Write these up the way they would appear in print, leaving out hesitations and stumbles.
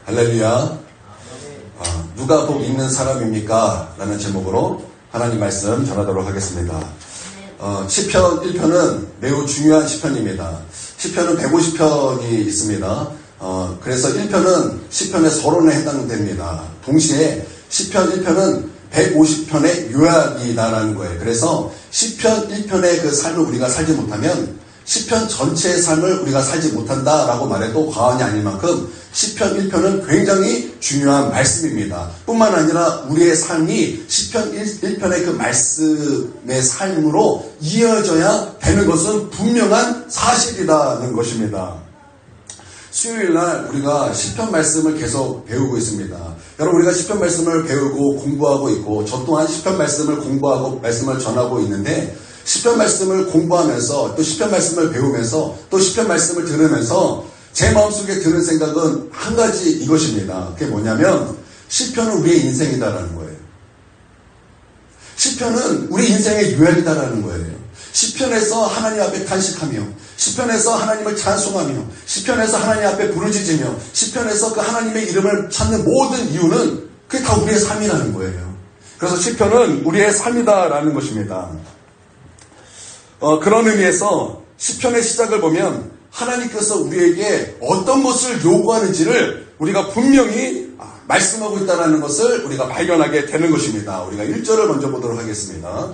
할렐루야. 누가 복 있는 사람입니까? 라는 제목으로 하나님 말씀 전하도록 하겠습니다. 시편 1편은 매우 중요한 시편입니다. 시편은 150편이 있습니다. 그래서 1편은 시편의 서론에 해당됩니다. 동시에 시편 1편은 150편의 요약이다라는 거예요. 그래서 시편 1편의 그 삶을 우리가 살지 못하면 시편 전체의 삶을 우리가 살지 못한다라고 말해도 과언이 아닐 만큼 시편 1편은 굉장히 중요한 말씀입니다. 뿐만 아니라 우리의 삶이 시편 1편의 그 말씀의 삶으로 이어져야 되는 것은 분명한 사실이라는 것입니다. 수요일날 우리가 시편 말씀을 계속 배우고 있습니다. 여러분, 우리가 시편 말씀을 배우고 공부하고 있고 저 또한 시편 말씀을 공부하고 말씀을 전하고 있는데, 시편 말씀을 공부하면서 또 시편 말씀을 배우면서 또 시편 말씀을 들으면서 제 마음속에 드는 생각은 한 가지 이것입니다. 그게 뭐냐면 시편은 우리의 인생이다라는 거예요. 시편은 우리 인생의 요약이다라는 거예요. 시편에서 하나님 앞에 탄식하며, 시편에서 하나님을 찬송하며, 시편에서 하나님 앞에 부르짖으며, 시편에서 그 하나님의 이름을 찾는 모든 이유는 그게 다 우리의 삶이라는 거예요. 그래서 시편은 우리의 삶이다라는 것입니다. 그런 의미에서 시편의 시작을 보면 하나님께서 우리에게 어떤 것을 요구하는지를 우리가 분명히 말씀하고 있다는 것을 우리가 발견하게 되는 것입니다. 우리가 1절을 먼저 보도록 하겠습니다.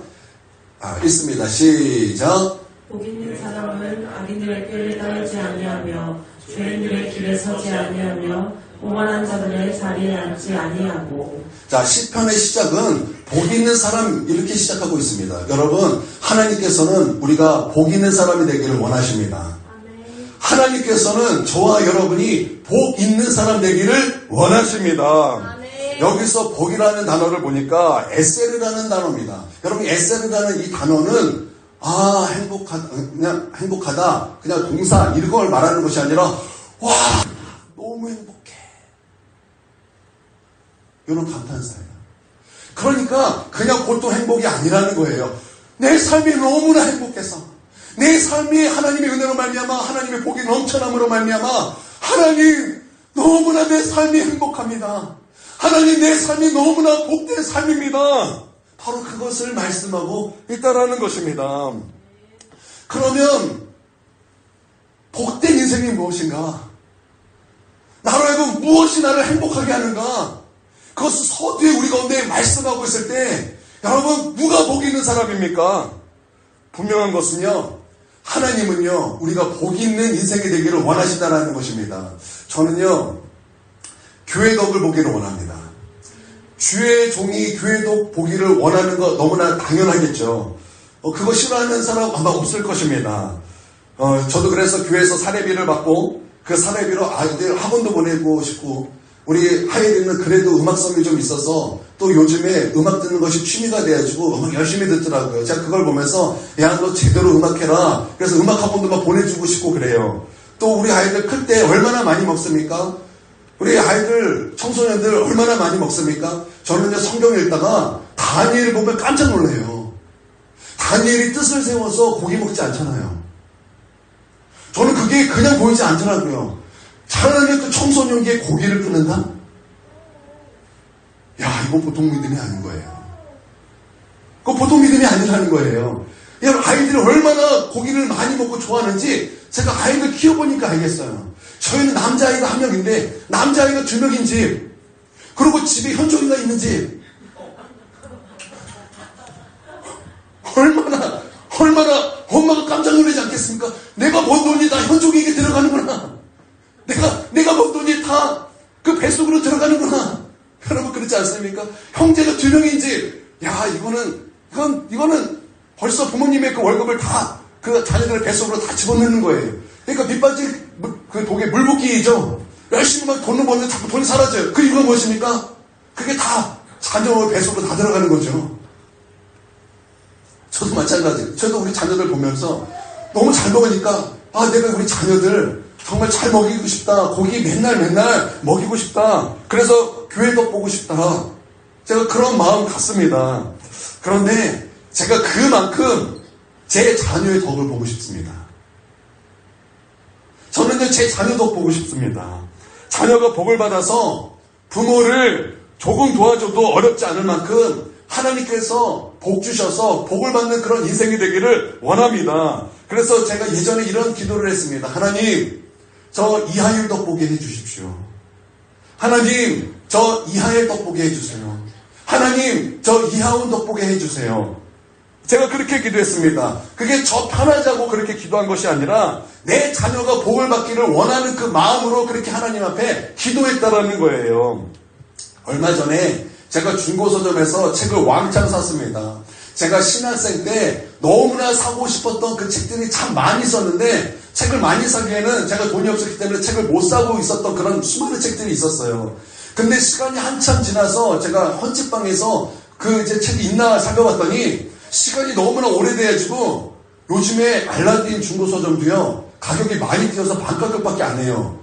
읽습니다. 시작. 복 있는 사람은 악인들의 꾀를 따르지 아니하며 죄인들의 길에 서지 아니하며 오만한 자들의 자리에 앉지 아니하고. 자, 시편의 시작은 복 있는 사람 이렇게 시작하고 있습니다. 여러분, 하나님께서는 우리가 복 있는 사람이 되기를 원하십니다. 하나님께서는 저와 여러분이 복 있는 사람 되기를 원하십니다. 여기서 복이라는 단어를 보니까 에세르라는 단어입니다. 여러분, 에세르라는 이 단어는 행복하다, 그냥 동사 이걸 말하는 것이 아니라 와, 너무 행복해, 이런 감탄사예요. 그러니까 그냥 보통 행복이 아니라는 거예요. 내 삶이 너무나 행복해서, 내 삶이 하나님의 은혜로 말미암아 하나님의 복이 넘쳐남으로 말미암아 하나님, 너무나 내 삶이 행복합니다. 하나님, 내 삶이 너무나 복된 삶입니다. 바로 그것을 말씀하고 있다라는 것입니다. 그러면 복된 인생이 무엇인가? 나로 하여금 무엇이 나를 행복하게 하는가? 그것을 서두에 우리 가운데 말씀하고 있을 때, 여러분, 누가 복 있는 사람입니까? 분명한 것은요, 하나님은요, 우리가 복 있는 인생이 되기를 원하신다는 것입니다. 저는요, 교회덕을 보기를 원합니다. 주의 종이 교회덕 보기를 원하는 거 너무나 당연하겠죠. 그거 싫어하는 사람 아마 없을 것입니다. 저도 그래서 교회에서 사례비를 받고 그 사례비로 아이들 학원도 보내고 싶고, 우리 하예리는 그래도 음악성이 좀 있어서 또 요즘에 음악 듣는 것이 취미가 돼가지고 음악 열심히 듣더라고요. 제가 그걸 보면서 야, 너 제대로 음악해라. 그래서 음악 학원도 막 보내주고 싶고 그래요. 또 우리 아이들 클 때 얼마나 많이 먹습니까? 우리 아이들, 청소년들 얼마나 많이 먹습니까? 저는 이제 성경 읽다가 다니엘을 보면 깜짝 놀라요. 다니엘이 뜻을 세워서 고기 먹지 않잖아요. 저는 그게 그냥 보이지 않더라고요. 하나님의 그 청소년기에 고기를 끊는다? 야, 이거 보통 믿음이 아닌 거예요. 그거 보통 믿음이 아니라는 거예요. 여러분, 아이들이 얼마나 고기를 많이 먹고 좋아하는지 제가 아이들 키워보니까 알겠어요. 저희는 남자아이가 1명인데 남자아이가 2명인 집, 그리고 집에 현종이가 있는 집, 얼마나 엄마가 깜짝 놀라지 않겠습니까? 내가 번 돈이 다 현종에게 들어가는구나. 내가 번 돈이 다 그 뱃속으로 들어가는구나. 여러분, 그렇지 않습니까? 형제가 2명인 집, 야, 이거는 벌써 부모님의 그 월급을 다 그 자녀들의 뱃속으로 다 집어넣는 거예요. 그러니까 밑빠질 그 독에 물붓기죠. 열심히 막 돈을 버는데 자꾸 돈이 사라져요. 그 이유가 무엇입니까? 그게 다 자녀의 뱃속으로 다 들어가는 거죠. 저도 마찬가지. 저도 우리 자녀들 보면서 너무 잘 먹으니까 내가 우리 자녀들 정말 잘 먹이고 싶다. 고기 맨날 먹이고 싶다. 그래서 교회덕 보고 싶다. 제가 그런 마음 갖습니다. 그런데 제가 그만큼 제 자녀의 덕을 보고 싶습니다. 저는 제 자녀 덕 보고 싶습니다. 자녀가 복을 받아서 부모를 조금 도와줘도 어렵지 않을 만큼 하나님께서 복 주셔서 복을 받는 그런 인생이 되기를 원합니다. 그래서 제가 예전에 이런 기도를 했습니다. 하나님, 저 이하일 덕보게 해주십시오. 하나님, 저 이하일 덕보게 해주세요. 하나님, 저 이하운 덕보게 해주세요. 제가 그렇게 기도했습니다. 그게 저 편하자고 그렇게 기도한 것이 아니라 내 자녀가 복을 받기를 원하는 그 마음으로 그렇게 하나님 앞에 기도했다라는 거예요. 얼마 전에 제가 중고서점에서 책을 왕창 샀습니다. 제가 신학생 때 너무나 사고 싶었던 그 책들이 참 많이 있었는데 책을 많이 사기에는 제가 돈이 없었기 때문에 책을 못 사고 있었던 그런 수많은 책들이 있었어요. 근데 시간이 한참 지나서 제가 헌집방에서 그 이제 책이 있나 살펴봤더니 시간이 너무나 오래돼가지고 요즘에 알라딘 중고서점도요 가격이 많이 뛰어서 반가격밖에 안 해요.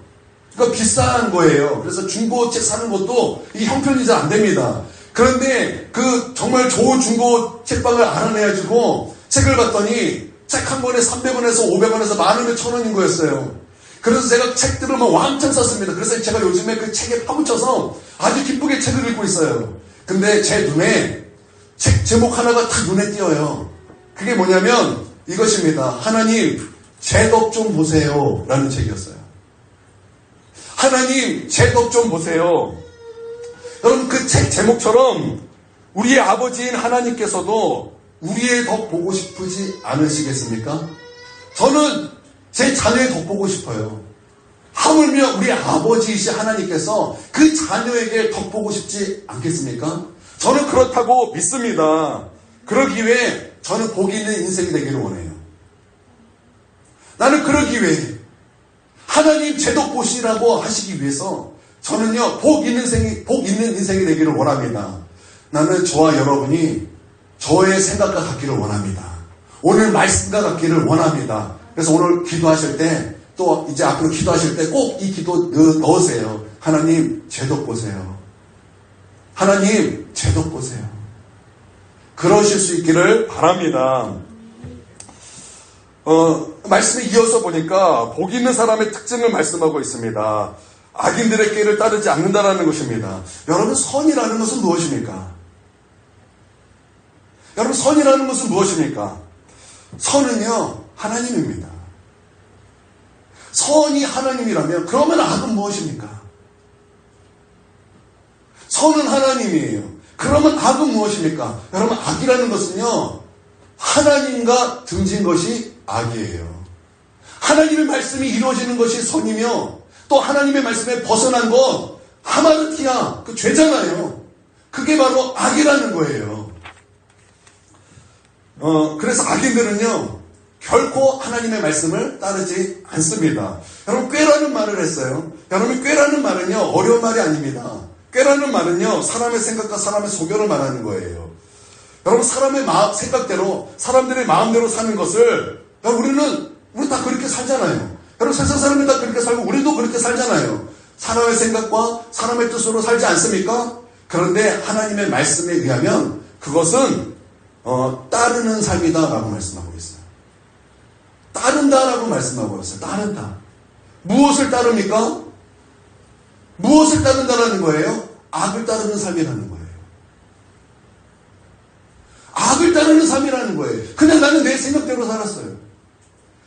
그러니까 비싼 거예요. 그래서 중고책 사는 것도 이 형편이 잘 안 됩니다. 그런데 그 정말 좋은 중고책방을 알아내가지고 책을 봤더니 책 한 권에 300원에서 500원에서 많으면 1000원인 거였어요. 그래서 제가 책들을 막 왕창 샀습니다. 그래서 제가 요즘에 그 책에 파묻혀서 아주 기쁘게 책을 읽고 있어요. 근데 제 눈에 책 제목 하나가 딱 눈에 띄어요. 그게 뭐냐면 이것입니다. 하나님, 제 덕 좀 보세요. 라는 책이었어요. 하나님, 제 덕 좀 보세요. 여러분, 그 책 제목처럼 우리의 아버지인 하나님께서도 우리의 덕 보고 싶으지 않으시겠습니까? 저는 제 자녀의 덕 보고 싶어요. 하물며 우리 아버지이신 하나님께서 그 자녀에게 덕 보고 싶지 않겠습니까? 저는 그렇다고 믿습니다. 그러기 위해 저는 복 있는 인생이 되기를 원해요. 나는 그러기 위해 하나님 제 덕 보시라고 하시기 위해서 저는요 복 있는 인생이 되기를 원합니다. 나는 저와 여러분이 저의 생각과 같기를 원합니다. 오늘 말씀과 같기를 원합니다. 그래서 오늘 기도하실 때 또 이제 앞으로 기도하실 때 꼭 이 기도 넣으세요. 하나님 제 덕 보세요. 하나님 제 덕 보세요. 그러실 수 있기를 바랍니다. 말씀에 이어서 보니까 복 있는 사람의 특징을 말씀하고 있습니다. 악인들의 길을 따르지 않는다라는 것입니다. 여러분, 선이라는 것은 무엇입니까? 여러분, 선이라는 것은 무엇입니까? 선은요, 하나님입니다. 선이 하나님이라면 그러면 악은 무엇입니까? 선은 하나님이에요. 그러면 악은 무엇입니까? 여러분, 악이라는 것은요, 하나님과 등진 것이 악이에요. 하나님의 말씀이 이루어지는 것이 선이며 또 하나님의 말씀에 벗어난 것, 하마르티아, 그 죄잖아요. 그게 바로 악이라는 거예요. 그래서 악인들은요, 결코 하나님의 말씀을 따르지 않습니다. 여러분, 꾀라는 말을 했어요. 여러분, 꾀라는 말은요, 어려운 말이 아닙니다. 꾀라는 말은요, 사람의 생각과 사람의 소견을 말하는 거예요. 여러분, 사람의 생각대로, 사람들의 마음대로 사는 것을, 우리 다 그렇게 살잖아요. 여러분, 세상 사람들 다 그렇게 살고, 우리도 그렇게 살잖아요. 사람의 생각과 사람의 뜻으로 살지 않습니까? 그런데 하나님의 말씀에 의하면 그것은, 따르는 삶이다라고 말씀하고 있어요. 따른다라고 말씀하고 있어요. 따른다. 무엇을 따릅니까? 무엇을 따른다라는 거예요? 악을 따르는 삶이라는 거예요. 악을 따르는 삶이라는 거예요. 그냥 나는 내 생각대로 살았어요.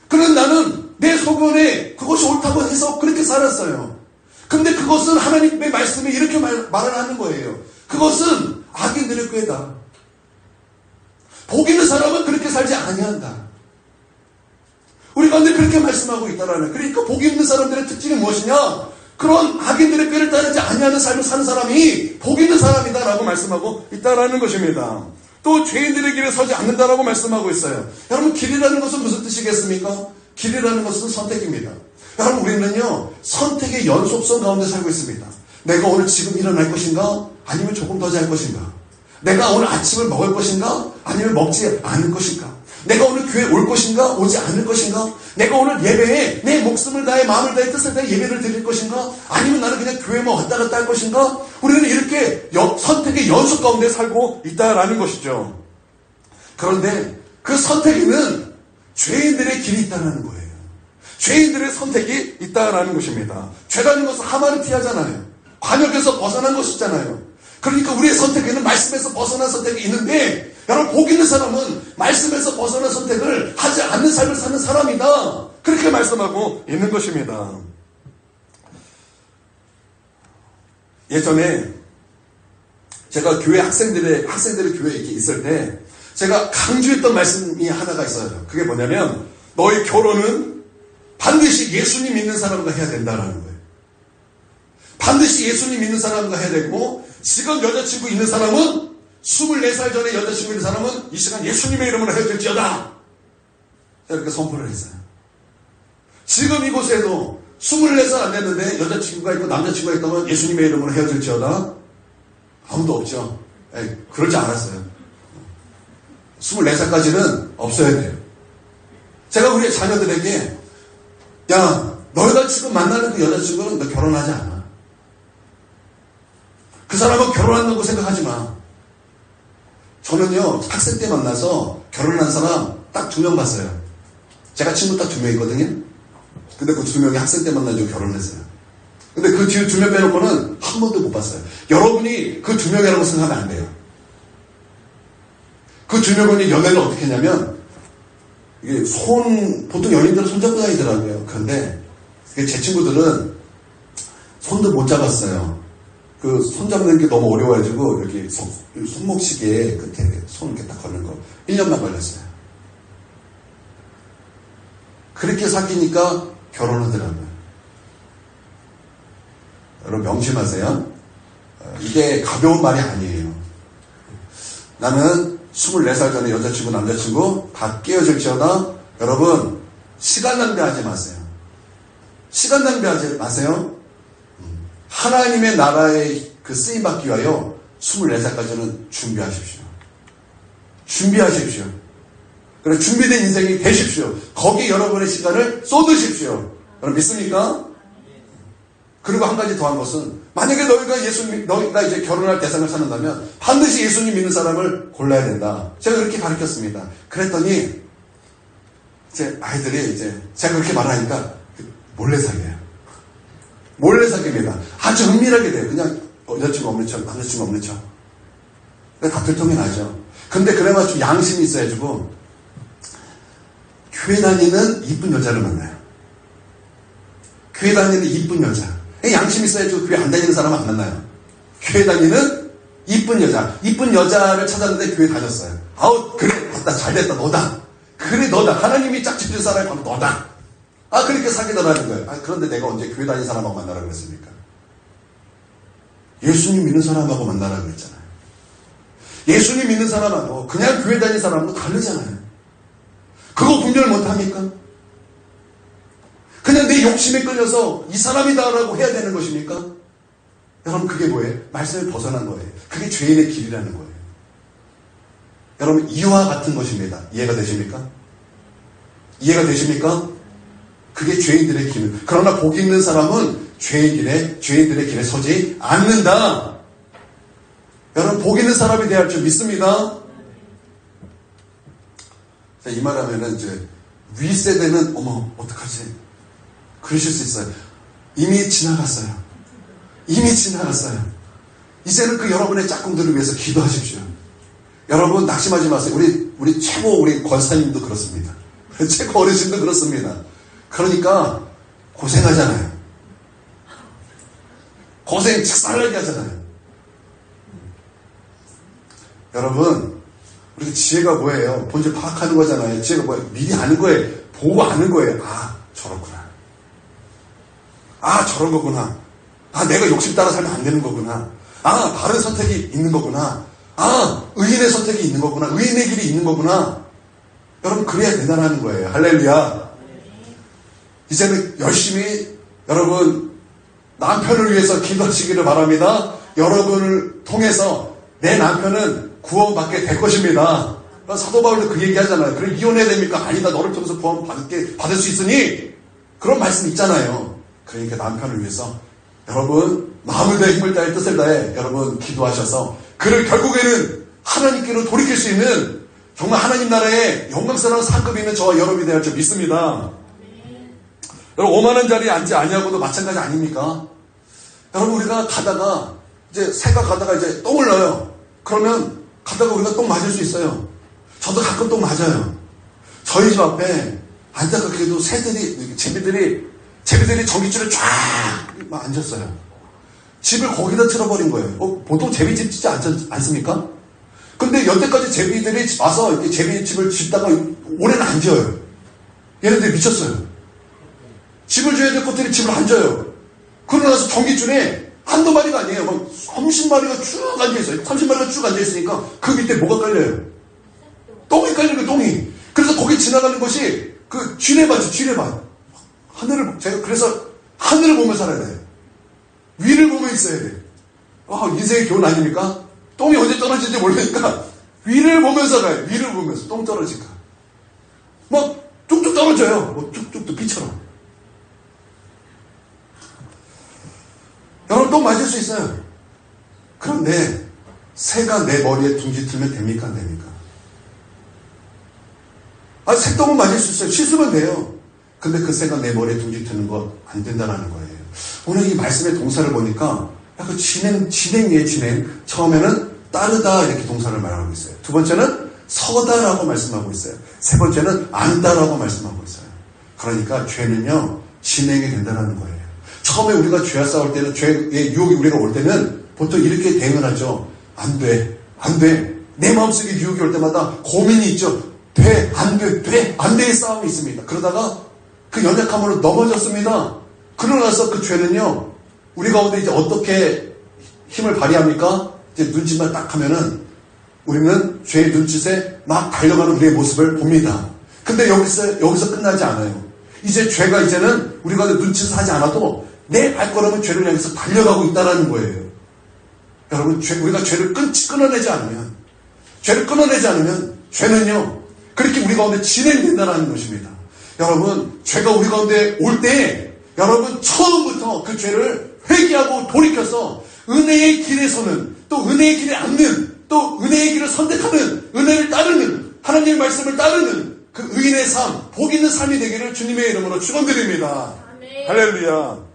그냥 나는 내 소견에 그것이 옳다고 해서 그렇게 살았어요. 근데 그것은 하나님의 말씀에 이렇게 말을 하는 거예요. 그것은 악인들의 꾀다. 복 있는 사람은 그렇게 살지 아니한다. 우리 가운데 그렇게 말씀하고 있다라는. 그러니까 복 있는 사람들의 특징이 무엇이냐? 그런 악인들의 꾀를 따르지 아니하는 삶을 사는 사람이 복 있는 사람이다라고 말씀하고 있다라는 것입니다. 또 죄인들의 길에 서지 않는다라고 말씀하고 있어요. 여러분, 길이라는 것은 무슨 뜻이겠습니까? 길이라는 것은 선택입니다. 여러분, 우리는요, 선택의 연속성 가운데 살고 있습니다. 내가 오늘 지금 일어날 것인가? 아니면 조금 더 잘 것인가? 내가 오늘 아침을 먹을 것인가? 아니면 먹지 않을 것인가? 내가 오늘 교회에 올 것인가? 오지 않을 것인가? 내가 오늘 예배에 내 목숨을 다해 마음을 다해 뜻을 다해 예배를 드릴 것인가? 아니면 나는 그냥 교회만 왔다 갔다 할 것인가? 우리는 이렇게 선택의 연속 가운데 살고 있다라는 것이죠. 그런데 그 선택에는 죄인들의 길이 있다는 거예요. 죄인들의 선택이 있다라는 것입니다. 죄라는 것은 하만을 피하잖아요. 관역에서 벗어난 것이잖아요. 그러니까 우리의 선택에는 말씀에서 벗어난 선택이 있는데, 여러분, 복 있는 사람은 말씀에서 벗어난 선택을 하지 않는 삶을 사는 사람이다. 그렇게 말씀하고 있는 것입니다. 예전에 제가 교회 학생들의 교회에 이렇게 있을 때 제가 강조했던 말씀이 하나가 있어요. 그게 뭐냐면, 너의 결혼은 반드시 예수님 믿는 사람과 해야 된다라는 거예요. 반드시 예수님 믿는 사람과 해야 되고, 지금 여자친구 있는 사람은 24살 전에 여자친구 있는 사람은 이 시간 예수님의 이름으로 헤어질지어다. 이렇게 선포를 했어요. 지금 이곳에도 24살 안 됐는데 여자친구가 있고 남자친구가 있다면 예수님의 이름으로 헤어질지어다. 아무도 없죠. 그러지 않았어요. 24살까지는 없어야 돼요. 제가 우리 자녀들에게, 야, 너희가 지금 만나는 그 여자친구는 너 결혼하지 않아. 그 사람은 결혼한다고 생각하지 마. 저는요, 학생 때 만나서 결혼한 사람 딱 2명 봤어요. 제가 친구 딱 2명 있거든요. 근데 그 2명이 학생 때 만나지고 결혼했어요. 근데 그 뒤에 2명 빼놓고는 한 번도 못 봤어요. 여러분이 그 2명이라고 생각하면 안 돼요. 그 2명은 연애를 어떻게 했냐면, 이게 보통 연인들은 손잡고 다니더라고요. 그런데 제 친구들은 손도 못 잡았어요. 그 손잡는 게 너무 어려워가지고 여기 손목시계 끝에 손 이렇게 딱 거는 거 1년만 걸렸어요. 그렇게 사귀니까 결혼하더라고요. 여러분 명심하세요. 이게 가벼운 말이 아니에요. 나는 24살 전에 여자친구 남자친구 다 깨어질지어다. 여러분 시간 낭비하지 마세요. 시간 낭비하지 마세요. 하나님의 나라의 그 쓰임받기 위하여 24살까지는 준비하십시오. 준비하십시오. 그래, 준비된 인생이 되십시오. 거기에 여러분의 시간을 쏟으십시오. 여러분 믿습니까? 그리고 한 가지 더한 것은, 만약에 너희가 이제 결혼할 대상을 찾는다면 반드시 예수님 믿는 사람을 골라야 된다. 제가 그렇게 가르쳤습니다. 그랬더니 제 아이들이 이제 제가 그렇게 말하니까 몰래 사귀어요. 몰래 사귀입니다. 아주 은밀하게 돼요. 그냥 여자친구 없는 척, 남자친구 없는 척. 다 들통이 나죠. 근데 그래가 좀 양심이 있어가지고 교회 다니는 이쁜 여자를 만나요. 교회 다니는 이쁜 여자. 양심이 있어야지 교회 안 다니는 사람은 안 만나요. 교회 다니는 이쁜 여자. 이쁜 여자를 찾았는데 교회 다녔어요. 아우, 그래, 됐다, 잘됐다, 너다. 그래, 너다. 하나님이 짝짓줄 사람이 바로 너다. 그렇게 사귀더라는 거예요. 그런데 내가 언제 교회 다니는 사람하고 만나라고 그랬습니까? 예수님 믿는 사람하고 만나라고 그랬잖아요. 예수님 믿는 사람하고 그냥 교회 다니는 사람하고 다르잖아요. 그거 분별 못합니까? 그냥 내 욕심에 끌려서 이 사람이다라고 해야 되는 것입니까? 여러분 그게 뭐예요? 말씀을 벗어난 거예요. 그게 죄인의 길이라는 거예요. 여러분 이와 같은 것입니다. 이해가 되십니까? 이해가 되십니까? 그게 죄인들의 길. 그러나 복 있는 사람은 죄인들의 길에 서지 않는다. 여러분 복 있는 사람이 돼야 할 줄 믿습니다. 자, 이 말하면은 이제 윗세대는 어머 어떡하지? 그러실 수 있어요. 이미 지나갔어요. 이미 지나갔어요. 이제는 그 여러분의 짝꿍들을 위해서 기도하십시오. 여러분 낙심하지 마세요. 우리 최고 우리 권사님도 그렇습니다. 최고 어르신도 그렇습니다. 그러니까 고생하잖아요. 고생 직살나게 하잖아요. 여러분 우리 지혜가 뭐예요? 본질 파악하는 거잖아요. 지혜가 뭐예요? 미리 아는 거예요. 보고 아는 거예요. 저렇구나. 저런 거구나. 내가 욕심 따라 살면 안 되는 거구나. 바른 선택이 있는 거구나. 의인의 선택이 있는 거구나. 의인의 길이 있는 거구나. 여러분 그래야 대단한 거예요. 할렐루야. 이제는 열심히 여러분 남편을 위해서 기도하시기를 바랍니다. 여러분을 통해서 내 남편은 구원받게 될 것입니다. 사도 바울도 그 얘기 하잖아요. 그럼 이혼해야 됩니까? 아니다. 너를 통해서 구원 받을 수 있으니 그런 말씀 있잖아요. 그러니까 남편을 위해서 여러분 마음을 다해 힘을 다해 뜻을 다해 여러분 기도하셔서 그를 결국에는 하나님께로 돌이킬 수 있는 정말 하나님 나라의 영광스러운 상급이 있는 저와 여러분이 되어 줄 믿습니다. 여러분 5만 원짜리 앉지 아니하고도 마찬가지 아닙니까? 여러분 우리가 가다가 이제 새가 가다가 이제 똥을 넣어요. 그러면 가다가 우리가 똥 맞을 수 있어요. 저도 가끔 똥 맞아요. 저희 집 앞에 안타깝게도 새들이 제비들이 전기줄에 쫙 앉았어요. 집을 거기다 틀어버린 거예요. 보통 제비집 짓지 않습니까? 근데 여태까지 제비들이 와서 이렇게 제비집을 짓다가 올해는 안 지어요. 얘네들이 미쳤어요. 집을 줘야 될 것들이 집을 안 져요. 그러고 나서 전기줄에 한두 마리가 아니에요. 막 30마리가 쭉 앉아있어요. 30마리가 쭉 앉아있으니까 그 밑에 뭐가 깔려요? 똥이 깔려요, 똥이. 그래서 거기 지나가는 것이 그 쥐레밭이죠, 쥐레밭. 제가 그래서 하늘을 보며 살아야 돼요. 위를 보며 있어야 돼요. 인생의 교훈 아닙니까? 똥이 언제 떨어질지 모르니까 위를 보면서 가요. 위를 보면서 똥 떨어질까. 막 뚝뚝 떨어져요. 뚝뚝 비처럼. 여러분 똥 맞을 수 있어요. 그런데 새가 내 머리에 둥지 틀면 됩니까? 안 됩니까? 새똥은 맞을 수 있어요. 씻으면 돼요. 근데 그 새가 내 머리에 둥지 트는 거 안 된다는 거예요. 오늘 이 말씀의 동사를 보니까 약간 진행이에요, 진행. 처음에는 따르다 이렇게 동사를 말하고 있어요. 두 번째는 서다라고 말씀하고 있어요. 세 번째는 안다라고 말씀하고 있어요. 그러니까 죄는요, 진행이 된다는 거예요. 처음에 우리가 죄와 싸울 때는 죄의 유혹이 우리가 올 때는 보통 이렇게 대응을 하죠. 안 돼. 내 마음속에 유혹이 올 때마다 고민이 있죠. 돼. 안 돼의 싸움이 있습니다. 그러다가 그 연약함으로 넘어졌습니다. 그러고 나서 그 죄는요, 우리 가운데 이제 어떻게 힘을 발휘합니까? 이제 눈짓만 딱 하면은 우리는 죄의 눈짓에 막 달려가는 우리의 모습을 봅니다. 근데 여기서 끝나지 않아요. 이제 죄가 이제는 우리가 눈짓을 하지 않아도 내 발걸음은 죄를 향해서 달려가고 있다는 거예요. 여러분, 우리가 죄를 끊어내지 않으면 죄는요, 그렇게 우리 가운데 진행된다는 것입니다. 여러분, 죄가 우리 가운데 올 때, 여러분, 처음부터 그 죄를 회개하고 돌이켜서 은혜의 길에 서는, 또 은혜의 길에 앉는, 또 은혜의 길을 선택하는, 은혜를 따르는, 하나님의 말씀을 따르는 그 의인의 삶, 복 있는 삶이 되기를 주님의 이름으로 축원드립니다. 할렐루야.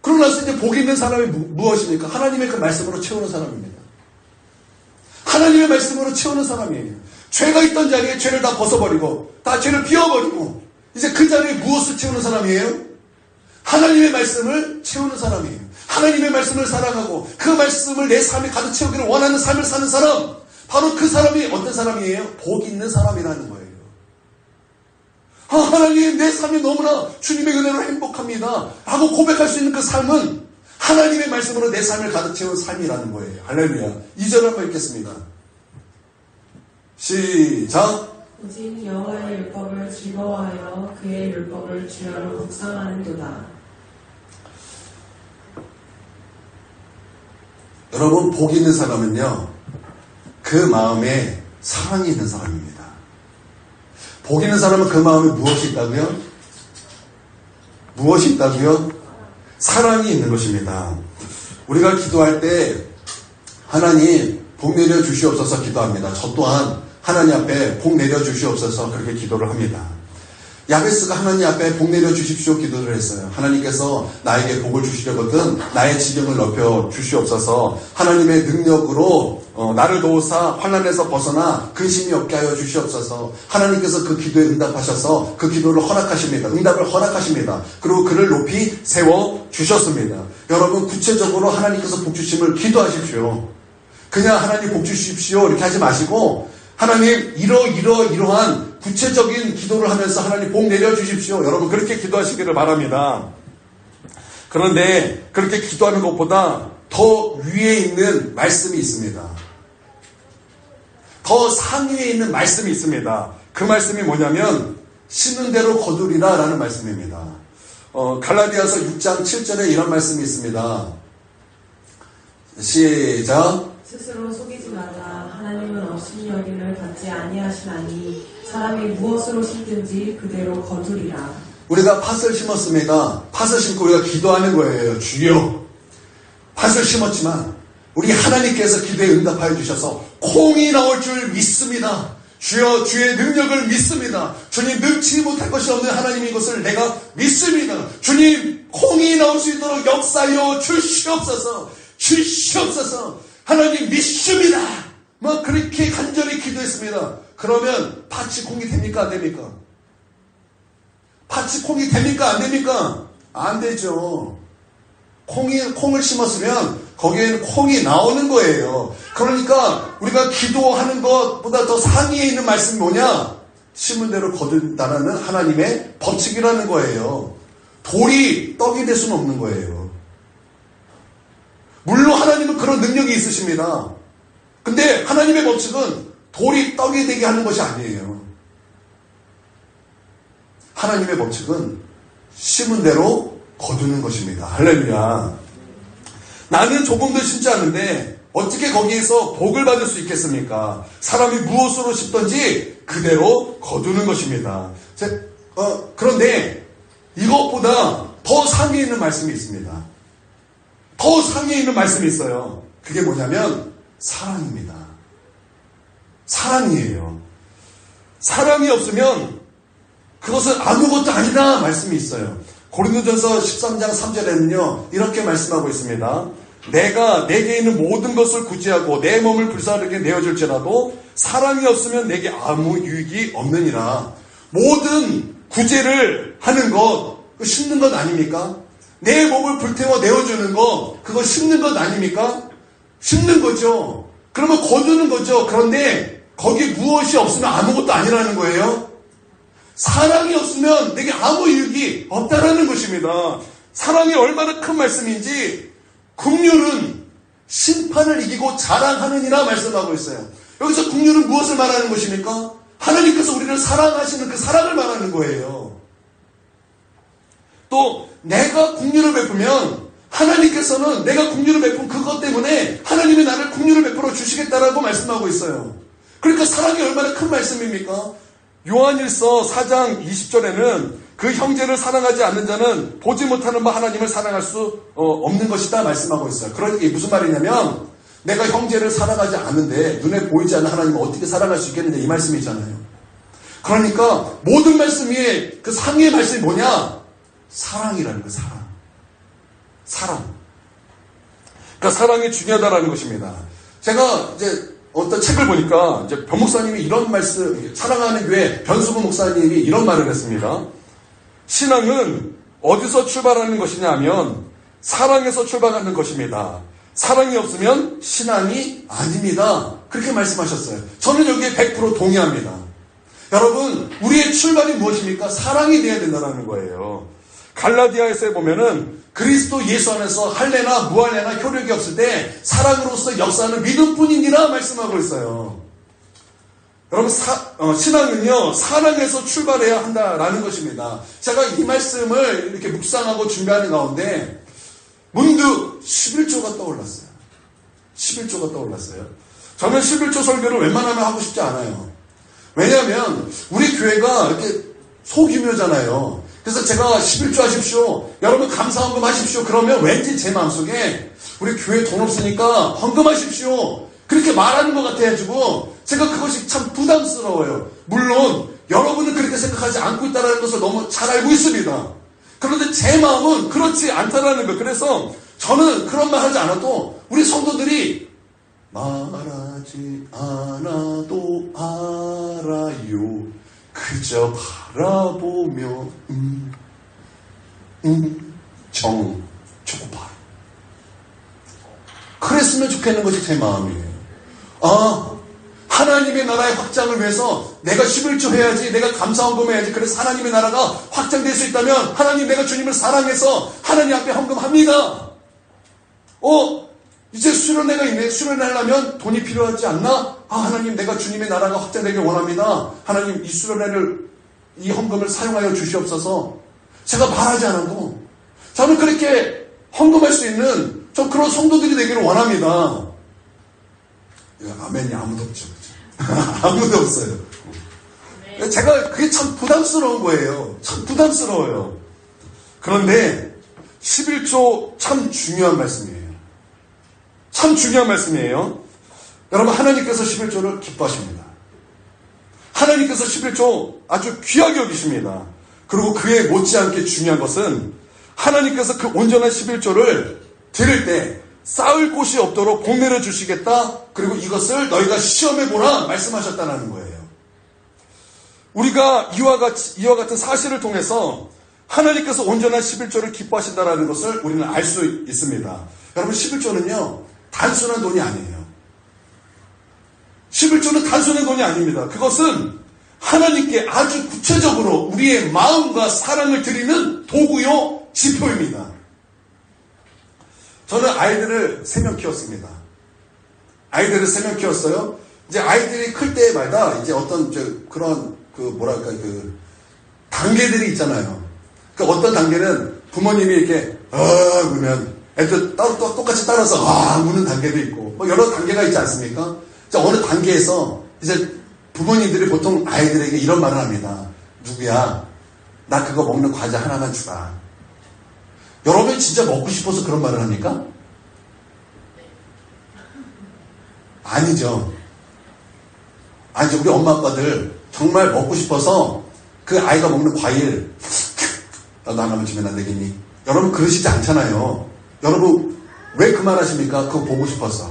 그러고 나서 이제 복 있는 사람이 무엇입니까? 하나님의 그 말씀으로 채우는 사람입니다. 하나님의 말씀으로 채우는 사람이에요. 죄가 있던 자리에 죄를 다 벗어버리고, 다 죄를 비워버리고, 이제 그 자리에 무엇을 채우는 사람이에요? 하나님의 말씀을 채우는 사람이에요. 하나님의 말씀을 사랑하고, 그 말씀을 내 삶에 가득 채우기를 원하는 삶을 사는 사람, 바로 그 사람이 어떤 사람이에요? 복 있는 사람이라는 거예요. 하나님, 내 삶이 너무나 주님의 은혜로 행복합니다 하고 고백할 수 있는 그 삶은 하나님의 말씀으로 내 삶을 가득 채운 삶이라는 거예요. 할렐루야. 2절 한번 읽겠습니다. 시작. 오직 여호와의 율법을 즐거워하여 그의 율법을 주야로 묵상하는도다. 여러분, 복 있는 사람은요, 그 마음에 사랑이 있는 사람입니다. 복 있는 사람은 그 마음에 무엇이 있다고요? 무엇이 있다고요? 사랑이 있는 것입니다. 우리가 기도할 때 하나님 복 내려 주시옵소서 기도합니다. 저 또한 하나님 앞에 복 내려 주시옵소서 그렇게 기도를 합니다. 야베스가 하나님 앞에 복 내려 주십시오 기도를 했어요. 하나님께서 나에게 복을 주시려거든 나의 지경을 넓혀 주시옵소서. 하나님의 능력으로 나를 도우사 환난에서 벗어나 근심이 없게 하여 주시옵소서. 하나님께서 그 기도에 응답하셔서 그 기도를 허락하십니다. 응답을 허락하십니다. 그리고 그를 높이 세워 주셨습니다. 여러분, 구체적으로 하나님께서 복 주심을 기도하십시오. 그냥 하나님 복 주십시오 이렇게 하지 마시고, 하나님 이러한 구체적인 기도를 하면서 하나님 복 내려주십시오. 여러분, 그렇게 기도하시기를 바랍니다. 그런데 그렇게 기도하는 것보다 더 위에 있는 말씀이 있습니다. 더 상위에 있는 말씀이 있습니다. 그 말씀이 뭐냐면 심는 대로 거두리라 라는 말씀입니다. 갈라디아서 6장 7절에 이런 말씀이 있습니다. 시작. 스스로 속이지 말라. 하나님은 없인 여김을 받지 아니하시나니 사람이 무엇으로 심든지 그대로 거두리라. 우리가 팥을 심었습니다. 팥을 심고 우리가 기도하는 거예요. 주여, 팥을 심었지만 우리 하나님께서 기도에 응답하여 주셔서 콩이 나올 줄 믿습니다. 주여 주의 능력을 믿습니다. 주님 능치 못할 것이 없는 하나님인 것을 내가 믿습니다. 주님 콩이 나올 수 있도록 역사하여 주시옵소서. 주시옵소서. 하나님 믿습니다. 막 그렇게 간절히 기도했습니다. 그러면 밭이 콩이 됩니까 안 됩니까? 밭이 콩이 됩니까 안 됩니까? 안 되죠. 콩을 심었으면 거기에는 콩이 나오는 거예요. 그러니까 우리가 기도하는 것보다 더 상위에 있는 말씀이 뭐냐? 심은 대로 거둔다라는 하나님의 법칙이라는 거예요. 돌이 떡이 될 수는 없는 거예요. 물론 하나님은 그런 능력이 있으십니다. 근데 하나님의 법칙은 돌이 떡이 되게 하는 것이 아니에요. 하나님의 법칙은 심은 대로 거두는 것입니다. 할렐루야. 나는 조금도 심지 않은데 어떻게 거기에서 복을 받을 수 있겠습니까? 사람이 무엇으로 심든지 그대로 거두는 것입니다. 그런데 이것보다 더 상위에 있는 말씀이 있습니다. 더 상위에 있는 말씀이 있어요. 그게 뭐냐면 사랑입니다. 사랑이에요. 사랑이 없으면 그것은 아무것도 아니다 말씀이 있어요. 고린도전서 13장 3절에는요 이렇게 말씀하고 있습니다. 내가 내게 있는 모든 것을 구제하고 내 몸을 불사르게 내어줄지라도 사랑이 없으면 내게 아무 유익이 없느니라. 모든 구제를 하는 것 그거 심는 것 아닙니까? 내 몸을 불태워 내어주는 것 그거 심는 것 아닙니까? 심는 거죠. 그러면 거두는 거죠. 그런데 거기 무엇이 없으면 아무것도 아니라는 거예요. 사랑이 없으면 내게 아무 유익이 없다라는 것입니다. 사랑이 얼마나 큰 말씀인지 긍휼은 심판을 이기고 자랑하느니라 말씀하고 있어요. 여기서 긍휼은 무엇을 말하는 것입니까? 하나님께서 우리를 사랑하시는 그 사랑을 말하는 거예요. 또 내가 긍휼을 베푸면 하나님께서는 내가 긍휼을 베푼 그것 때문에 하나님이 나를 긍휼을 베풀어 주시겠다라고 말씀하고 있어요. 그러니까 사랑이 얼마나 큰 말씀입니까? 요한일서 4장 20절에는 그 형제를 사랑하지 않는 자는 보지 못하는 바 하나님을 사랑할 수 없는 것이다 말씀하고 있어요. 그러니까 이게 무슨 말이냐면 내가 형제를 사랑하지 않는데 눈에 보이지 않는 하나님을 어떻게 사랑할 수 있겠는데 이 말씀이잖아요. 그러니까 모든 말씀 위에 그 상위의 말씀이 뭐냐? 사랑이라는 거예요. 사랑. 그러니까 사랑이 중요하다라는 것입니다. 제가 이제 어떤 책을 보니까 이제 변 목사님이 이런 말씀, 사랑하는 교회 변수부 목사님이 이런 말을 했습니다. 신앙은 어디서 출발하는 것이냐 하면 사랑에서 출발하는 것입니다. 사랑이 없으면 신앙이 아닙니다. 그렇게 말씀하셨어요. 저는 여기에 100% 동의합니다. 여러분, 우리의 출발이 무엇입니까? 사랑이 되어야 된다는 거예요. 갈라디아에서 보면은 그리스도 예수 안에서 할례나 무할례나 효력이 없을 때 사랑으로서 역사하는 믿음뿐이니라 말씀하고 있어요. 여러분 신앙은요 사랑에서 출발해야 한다라는 것입니다. 제가 이 말씀을 이렇게 묵상하고 준비하는 가운데 문득 11조가 떠올랐어요. 11조가 떠올랐어요. 저는 11조 설교를 웬만하면 하고 싶지 않아요. 왜냐하면 우리 교회가 이렇게 소규모잖아요. 그래서 제가 11조 하십시오. 여러분 감사헌금 하십시오. 그러면 왠지 제 마음속에 우리 교회 돈 없으니까 헌금하십시오. 그렇게 말하는 것 같아가지고 제가 그것이 참 부담스러워요. 물론 여러분은 그렇게 생각하지 않고 있다는 것을 너무 잘 알고 있습니다. 그런데 제 마음은 그렇지 않다라는 거예요. 그래서 저는 그런 말 하지 않아도 우리 성도들이 말하지 않아도 알아요. 그저 바라보며 조금봐. 그랬으면 좋겠는 것이 제 마음이에요. 하나님의 나라의 확장을 위해서 내가 11조 해야지, 내가 감사헌금 해야지. 그래서 하나님의 나라가 확장될 수 있다면 하나님 내가 주님을 사랑해서 하나님 앞에 헌금합니다. 이제 수련회가 있네. 수련회 하려면 돈이 필요하지 않나? 하나님 내가 주님의 나라가 확장되길 원합니다. 하나님 이 수련회를 이 헌금을 사용하여 주시옵소서. 제가 말하지 않아도 저는 그렇게 헌금할 수 있는 저 그런 성도들이 되기를 원합니다. 아멘이 아무도 없죠. 아무도 없어요. 제가 그게 참 부담스러운 거예요. 참 부담스러워요. 그런데 11조 참 중요한 말씀이에요. 참 중요한 말씀이에요. 여러분 하나님께서 11조를 기뻐하십니다. 하나님께서 11조 아주 귀하게 여기십니다. 그리고 그에 못지않게 중요한 것은 하나님께서 그 온전한 11조를 드릴 때 쌓을 곳이 없도록 복내려 주시겠다. 그리고 이것을 너희가 시험해보라 말씀하셨다는 거예요. 우리가 이와 같은 사실을 통해서 하나님께서 온전한 11조를 기뻐하신다는 것을 우리는 알 수 있습니다. 여러분 11조는요 단순한 돈이 아니에요. 11조는 단순한 돈이 아닙니다. 그것은 하나님께 아주 구체적으로 우리의 마음과 사랑을 드리는 도구요 지표입니다. 저는 아이들을 3명 키웠습니다. 아이들을 3명 키웠어요. 이제 아이들이 클 때마다 이제 어떤 그런 단계들이 있잖아요. 어떤 단계는 부모님이 이렇게 그러면 애들 똑같이 따라서 우는 단계도 있고 뭐 여러 단계가 있지 않습니까? 어느 단계에서 이제 부모님들이 보통 아이들에게 이런 말을 합니다. 누구야? 나 그거 먹는 과자 하나만 주라. 여러분이 진짜 먹고 싶어서 그런 말을 합니까? 아니죠. 우리 엄마 아빠들 정말 먹고 싶어서 그 아이가 먹는 과일 나도 하나만 주면 안 되겠니? 여러분 그러시지 않잖아요. 여러분 왜 그 말 하십니까? 그거 보고 싶어서.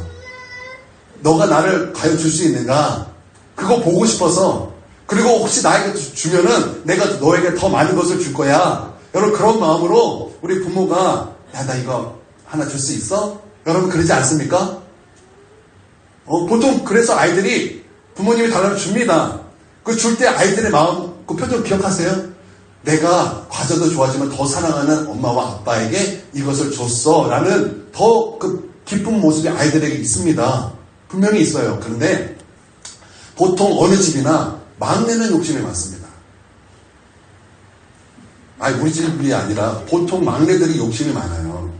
너가 나를 과연 줄 수 있는가? 그거 보고 싶어서. 그리고 혹시 나에게 주면은 내가 너에게 더 많은 것을 줄 거야. 여러분 그런 마음으로 우리 부모가 야 나 이거 하나 줄 수 있어? 여러분 그러지 않습니까? 보통 그래서 아이들이 부모님이 달라면 줍니다. 그 줄 때 아이들의 마음 그 표정 기억하세요? 내가 과자도 좋아하지만 더 사랑하는 엄마와 아빠에게 이것을 줬어 라는 더 그 기쁜 모습이 아이들에게 있습니다. 분명히 있어요. 그런데 보통 어느 집이나 막내는 욕심이 많습니다. 우리 집이 아니라 보통 막내들이 욕심이 많아요.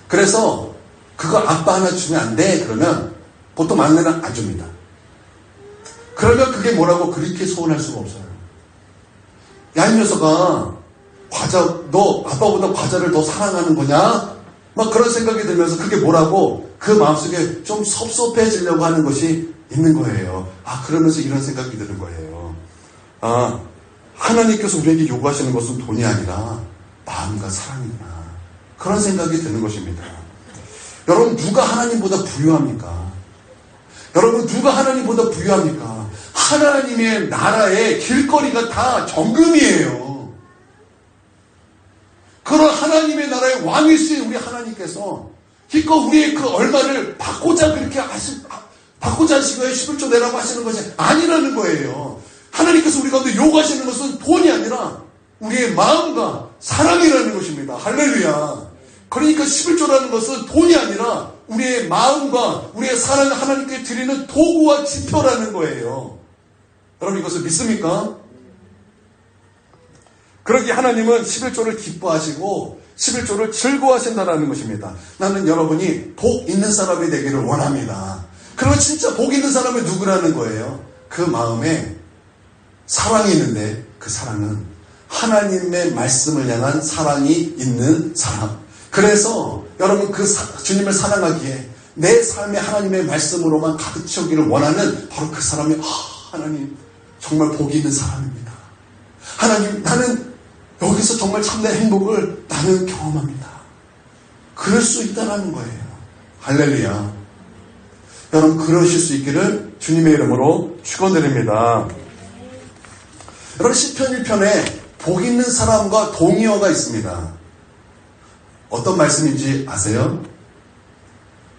그래서 그거 아빠 하나 주면 안 돼? 그러면 보통 막내는 안 줍니다. 그러면 그게 뭐라고 그렇게 소원할 수가 없어요. 야, 이 녀석아, 너 아빠보다 과자를 더 사랑하는 거냐? 막 그런 생각이 들면서 그게 뭐라고 그 마음속에 좀 섭섭해지려고 하는 것이 있는 거예요. 그러면서 이런 생각이 드는 거예요. 하나님께서 우리에게 요구하시는 것은 돈이 아니라 마음과 사랑이구나. 그런 생각이 드는 것입니다. 여러분, 누가 하나님보다 부유합니까? 여러분, 누가 하나님보다 부유합니까? 하나님의 나라의 길거리가 다 정금이에요. 그런 하나님의 나라의 왕이신 우리 하나님께서 기껏 우리의 그 얼마를 받고자 하시고 11조 내라고 하시는 것이 아니라는 거예요. 하나님께서 우리 가운데 요구하시는 것은 돈이 아니라 우리의 마음과 사랑이라는 것입니다. 할렐루야. 그러니까 11조라는 것은 돈이 아니라 우리의 마음과 우리의 사랑을 하나님께 드리는 도구와 지표라는 거예요. 여러분 이것을 믿습니까? 그러기에 하나님은 11조를 기뻐하시고 11조를 즐거워하신다는 것입니다. 나는 여러분이 복 있는 사람이 되기를 원합니다. 그러면 진짜 복 있는 사람이 누구라는 거예요? 그 마음에 사랑이 있는데 그 사랑은 하나님의 말씀을 향한 사랑이 있는 사람. 그래서 여러분 그 주님을 사랑하기에 내 삶에 하나님의 말씀으로만 가득 채우기를 원하는 바로 그 사람이 하나님 정말 복이 있는 사람입니다. 하나님 나는 여기서 정말 참된 행복을 나는 경험합니다. 그럴 수 있다는 거예요. 할렐루야. 여러분 그러실 수 있기를 주님의 이름으로 축원드립니다. 여러분 시편 1편에 복 있는 사람과 동의어가 있습니다. 어떤 말씀인지 아세요?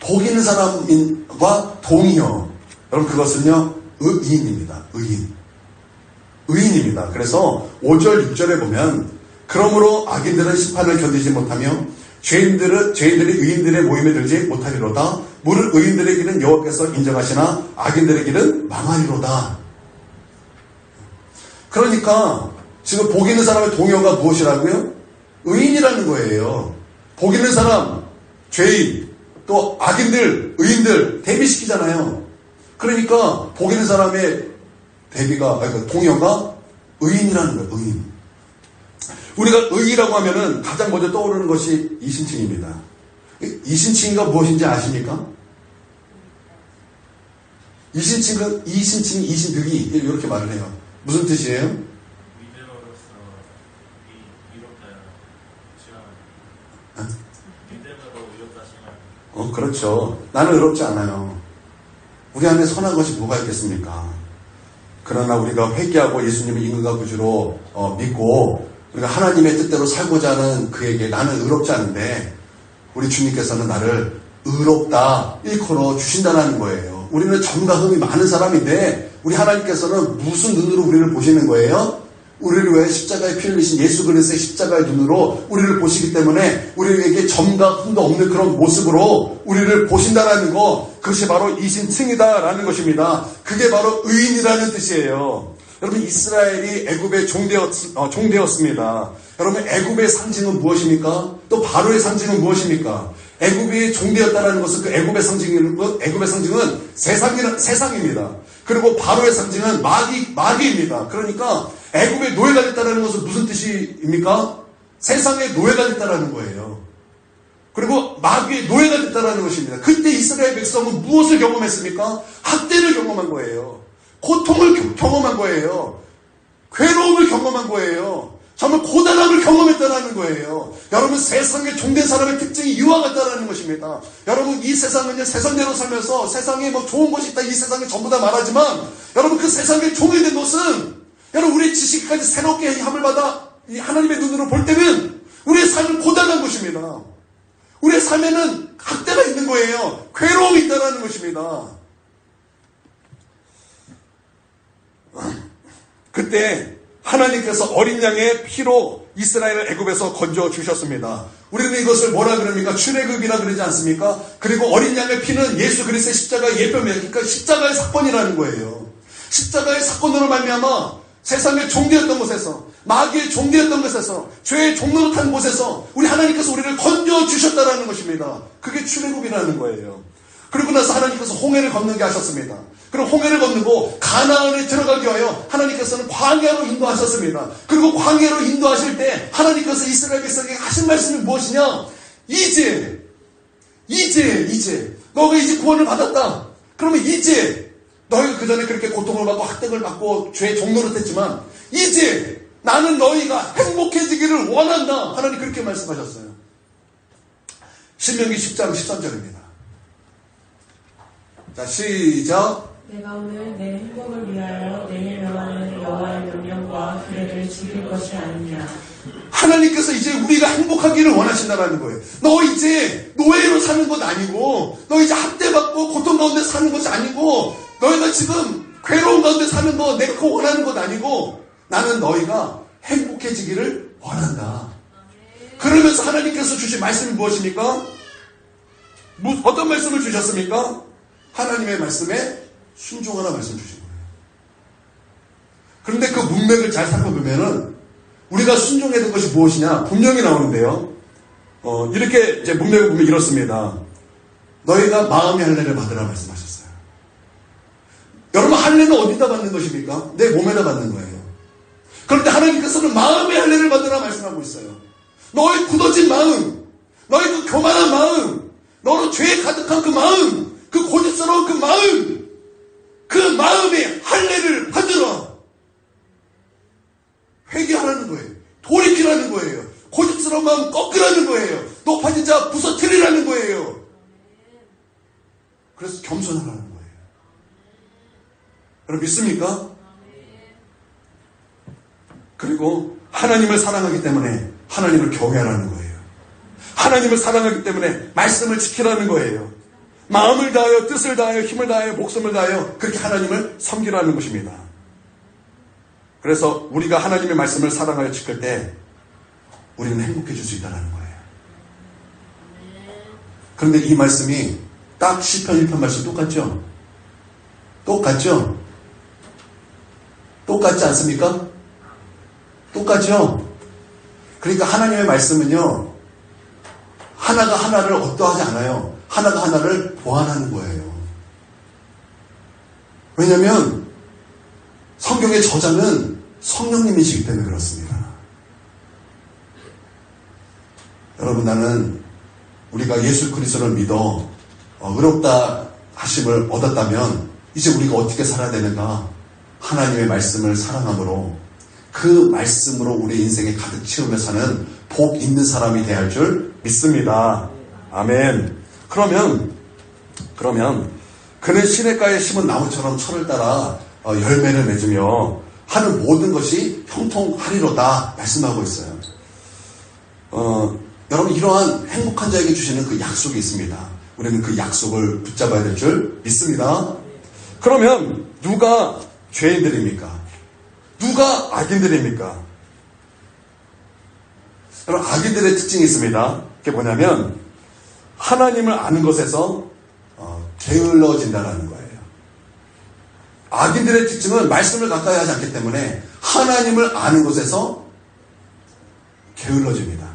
복 있는 사람과 동의어. 여러분 그것은요 의인입니다. 의인입니다. 그래서 5절 6절에 보면 그러므로 악인들은 심판을 견디지 못하며 죄인들이 의인들의 모임에 들지 못하리로다. 무릇 의인들의 길은 여호와께서 인정하시나 악인들의 길은 망하리로다. 그러니까 지금 복 있는 사람의 동의어가 무엇이라고요? 의인이라는 거예요. 복 있는 사람, 죄인, 또 악인들, 의인들 대비시키잖아요. 그러니까 복 있는 사람의 동의어가 의인이라는 거예요. 의인. 우리가 의라고 하면은 가장 먼저 떠오르는 것이 이신칭입니다. 이신칭이가 무엇인지 아십니까? 이신칭이 이신득이 이렇게 말을 해요. 무슨 뜻이에요? 믿음으로써 이롭다 시간. 믿음으로 이롭다 시간. 그렇죠. 나는 의롭지 않아요. 우리 안에 선한 것이 뭐가 있겠습니까? 그러나 우리가 회개하고 예수님을 임금과 구주로 믿고 우리가 하나님의 뜻대로 살고자 하는 그에게 나는 의롭지 않은데 우리 주님께서는 나를 의롭다 일컬어 주신다는 거예요. 우리는 점과 흠이 많은 사람인데 우리 하나님께서는 무슨 눈으로 우리를 보시는 거예요? 우리를 위해 십자가에 피 흘리신 예수 그리스도의 십자가의 눈으로 우리를 보시기 때문에 우리에게 점과 흠도 없는 그런 모습으로 우리를 보신다라는 거, 그것이 바로 이신칭이다라는 것입니다. 그게 바로 의인이라는 뜻이에요. 여러분, 이스라엘이 애굽의 종되었습니다. 여러분, 애굽의 상징은 무엇입니까? 또 바로의 상징은 무엇입니까? 애굽이 종되었다는 것은 그 애굽의 상징은 세상입니다. 그리고 바로의 상징은 마귀입니다. 그러니까 애굽의 노예가 됐다는 것은 무슨 뜻입니까? 세상의 노예가 됐다는 거예요. 그리고 마귀의 노예가 됐다는 것입니다. 그때 이스라엘 백성은 무엇을 경험했습니까? 학대를 경험한 거예요. 고통을 경험한 거예요. 괴로움을 경험한 거예요. 정말 고단함을 경험했다는 거예요. 여러분, 세상에 종된 사람의 특징이 이와 같다는 것입니다. 여러분, 이 세상은요, 세상대로 살면서 세상에 뭐 좋은 것이 있다, 이 세상에 전부 다 말하지만, 여러분, 그 세상에 종이 된 것은, 여러분, 우리의 지식까지 새롭게 함을 받아 이 하나님의 눈으로 볼 때는 우리의 삶은 고단한 것입니다. 우리의 삶에는 학대가 있는 거예요. 괴로움이 있다는 것입니다. 그때 하나님께서 어린 양의 피로 이스라엘을 애굽에서 건져 주셨습니다. 우리는 이것을 뭐라 그럽니까? 출애굽이라 그러지 않습니까? 그리고 어린 양의 피는 예수 그리스도의 십자가의 예표입니다. 그러니까 십자가의 사건이라는 거예요. 십자가의 사건으로 말미암아 세상의 종되었던 곳에서, 마귀의 종되었던 곳에서, 죄의 종노릇한 곳에서 우리 하나님께서 우리를 건져 주셨다라는 것입니다. 그게 출애굽이라는 거예요. 그리고 나서 하나님께서 홍해를 건너게 하셨습니다. 그리고 홍해를 건너고 가나안에 들어가기 위하여 하나님께서는 광야로 인도하셨습니다. 그리고 광야로 인도하실 때 하나님께서 이스라엘 백성에게 하신 말씀이 무엇이냐? 이제 너가 이제 구원을 받았다. 그러면 이제 너희가 그전에 그렇게 고통을 받고 학대를 받고 죄의 종노릇했지만 이제 나는 너희가 행복해지기를 원한다. 하나님 그렇게 말씀하셨어요. 신명기 10장 13절입니다. 자, 시작. 내가 오늘 내 행복을 위하여 내게 명하는 여호와의 명령과 규례를 지킬 것이 아니냐. 하나님께서 이제 우리가 행복하기를 원하신다는 거예요. 너 이제 노예로 사는 것 아니고, 너 이제 학대받고 고통 가운데 사는 것이 아니고, 너희가 지금 괴로운 가운데 사는 거 내가 그거 원하는 것 아니고, 나는 너희가 행복해지기를 원한다. 그러면서 하나님께서 주신 말씀이 무엇입니까? 어떤 말씀을 주셨습니까? 하나님의 말씀에 순종하라 말씀 주신 거예요. 그런데 그 문맥을 잘 살펴보면은 우리가 순종해야 될 것이 무엇이냐 분명히 나오는데요. 이렇게 이제 문맥을 보면 이렇습니다. 너희가 마음의 할례를 받으라 말씀하셨어요. 여러분, 할례는 어디다 받는 것입니까? 내 몸에다 받는 거예요. 그런데 하나님께서는 마음의 할례를 받으라 말씀하고 있어요. 너의 굳어진 마음, 너의 그 교만한 마음, 너로 죄에 가득한 그 마음, 그 고집스러운 그 마음의 할례를 받으라. 회개하라는 거예요. 돌이키라는 거예요. 고집스러운 마음 꺾으라는 거예요. 높아진 자 부서뜨리라는 거예요. 그래서 겸손하라는 거예요. 여러분 믿습니까? 그리고 하나님을 사랑하기 때문에 하나님을 경외하라는 거예요. 하나님을 사랑하기 때문에 말씀을 지키라는 거예요. 마음을 다하여 뜻을 다하여 힘을 다하여 목숨을 다하여 그렇게 하나님을 섬기라는 것입니다. 그래서 우리가 하나님의 말씀을 사랑하여 지킬 때 우리는 행복해질 수 있다는 거예요. 그런데 이 말씀이 딱 시편 1편 말씀 똑같죠? 똑같죠? 똑같지 않습니까? 똑같죠? 그러니까 하나님의 말씀은요, 하나가 하나를 어떠하지 않아요. 하나가 하나를 보완하는 거예요. 왜냐하면 성경의 저자는 성령님이시기 때문에 그렇습니다. 여러분, 나는 우리가 예수 그리스도를 믿어 의롭다 하심을 얻었다면 이제 우리가 어떻게 살아야 되는가? 하나님의 말씀을 사랑함으로 그 말씀으로 우리 인생에 가득 채우며 사는 복 있는 사람이 되어야 할 줄 믿습니다. 아멘. 그러면 그는 시냇가에 심은 나무처럼 철을 따라 열매를 맺으며 하는 모든 것이 형통하리로다 말씀하고 있어요. 여러분, 이러한 행복한 자에게 주시는 그 약속이 있습니다. 우리는 그 약속을 붙잡아야 될 줄 믿습니다. 그러면 누가 죄인들입니까? 누가 악인들입니까? 여러분, 악인들의 특징이 있습니다. 그게 뭐냐면 하나님을 아는 것에서 게을러진다는 거예요. 악인들의 특징은 말씀을 가까이 하지 않기 때문에 하나님을 아는 것에서 게을러집니다.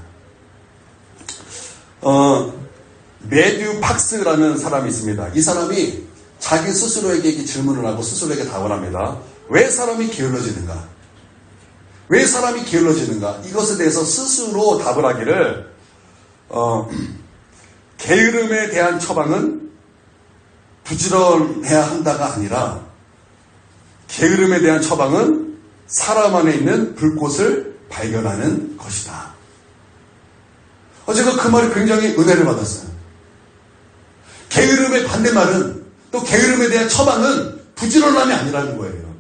매듀 팍스라는 사람이 있습니다. 이 사람이 자기 스스로에게 질문을 하고 스스로에게 답을 합니다. 왜 사람이 게을러지는가? 왜 사람이 게을러지는가? 이것에 대해서 스스로 답을 하기를 게으름에 대한 처방은 부지런해야 한다가 아니라 게으름에 대한 처방은 사람 안에 있는 불꽃을 발견하는 것이다. 제가 그 말에 굉장히 은혜를 받았어요. 게으름의 반대말은 또 게으름에 대한 처방은 부지런함이 아니라는 거예요.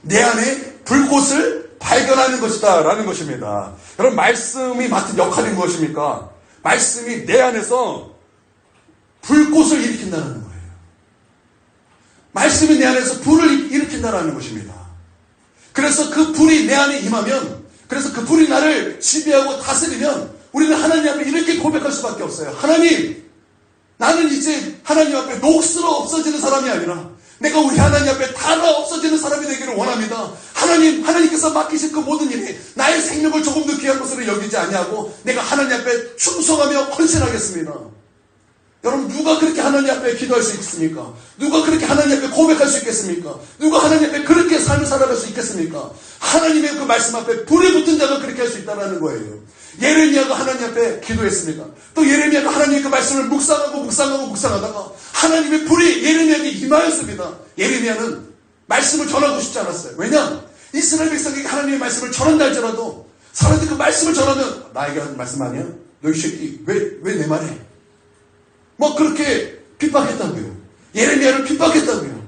내 안에 불꽃을 발견하는 것이다 라는 것입니다. 여러분, 말씀이 맡은 역할이 무엇입니까? 말씀이 내 안에서 불꽃을 일으킨다는 거예요. 말씀이 내 안에서 불을 일으킨다는 것입니다. 그래서 그 불이 내 안에 임하면, 그래서 그 불이 나를 지배하고 다스리면 우리는 하나님 앞에 이렇게 고백할 수밖에 없어요. 하나님, 나는 이제 하나님 앞에 녹슬어 없어지는 사람이 아니라 내가 우리 하나님 앞에 닳아 없어지는 사람이 되기를 원합니다. 하나님께서 맡기신 그 모든 일이 나의 생명을 조금도 귀한 것으로 여기지 아니하고 내가 하나님 앞에 충성하며 헌신하겠습니다. 여러분, 누가 그렇게 하나님 앞에 기도할 수 있겠습니까? 누가 그렇게 하나님 앞에 고백할 수 있겠습니까? 누가 하나님 앞에 그렇게 삶을 살아갈 수 있겠습니까? 하나님의 그 말씀 앞에 불이 붙은 자가 그렇게 할 수 있다는 거예요. 예레미야가 하나님 앞에 기도했습니다. 또 예레미야가 하나님의 그 말씀을 묵상하다가 하나님의 불이 예레미야에게 임하였습니다. 예레미야는 말씀을 전하고 싶지 않았어요. 왜냐? 이스라엘 백성에게 하나님의 말씀을 전한다 할지라도 사람들이 그 말씀을 전하면 나에게 하는 말씀 아니야? 너 이 새끼 왜 내 말해? 뭐 그렇게 핍박했다고요. 예레미야를 핍박했다고요.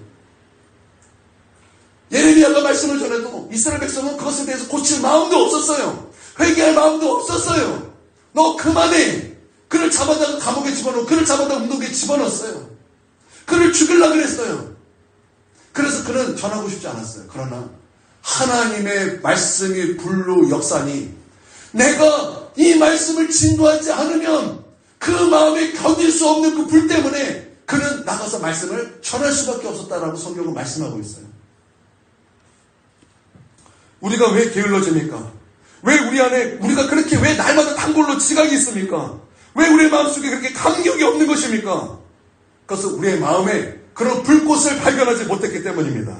예레미야가 말씀을 전해도 이스라엘 백성은 그것에 대해서 고칠 마음도 없었어요. 회개할 마음도 없었어요. 너 그만해. 그를 잡아다가 감옥에 집어넣고 그를 잡아다가 운동에 집어넣었어요. 그를 죽이려고 그랬어요. 그래서 그는 전하고 싶지 않았어요. 그러나 하나님의 말씀이 불로 역사니 내가 이 말씀을 진도하지 않으면 그 마음에 견딜 수 없는 그 불 때문에 그는 나가서 말씀을 전할 수밖에 없었다라고 성경은 말씀하고 있어요. 우리가 왜 게을러집니까? 왜 우리 안에 우리가 그렇게 왜 날마다 단골로 지각이 있습니까? 왜 우리의 마음속에 그렇게 감격이 없는 것입니까? 그것은 우리의 마음에 그런 불꽃을 발견하지 못했기 때문입니다.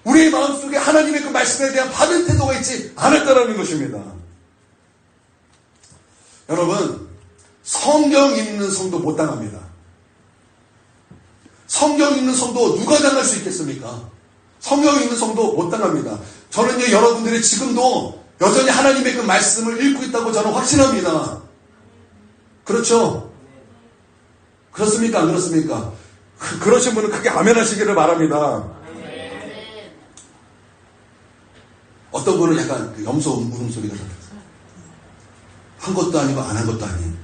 우리의 마음속에 하나님의 그 말씀에 대한 받은 태도가 있지 않았다라는 것입니다. 여러분, 성경 읽는 성도 못 당합니다. 성경 읽는 성도 누가 당할 수 있겠습니까? 성경 읽는 성도 못 당합니다. 저는요, 여러분들이 지금도 여전히 하나님의 그 말씀을 읽고 있다고 저는 확신합니다. 그렇죠? 그렇습니까? 안 그렇습니까? 그러신 분은 크게 아멘 하시기를 바랍니다. 어떤 분은 약간 그 염소 울음소리가 들려요. 한 것도 아니고 안 한 것도 아닌.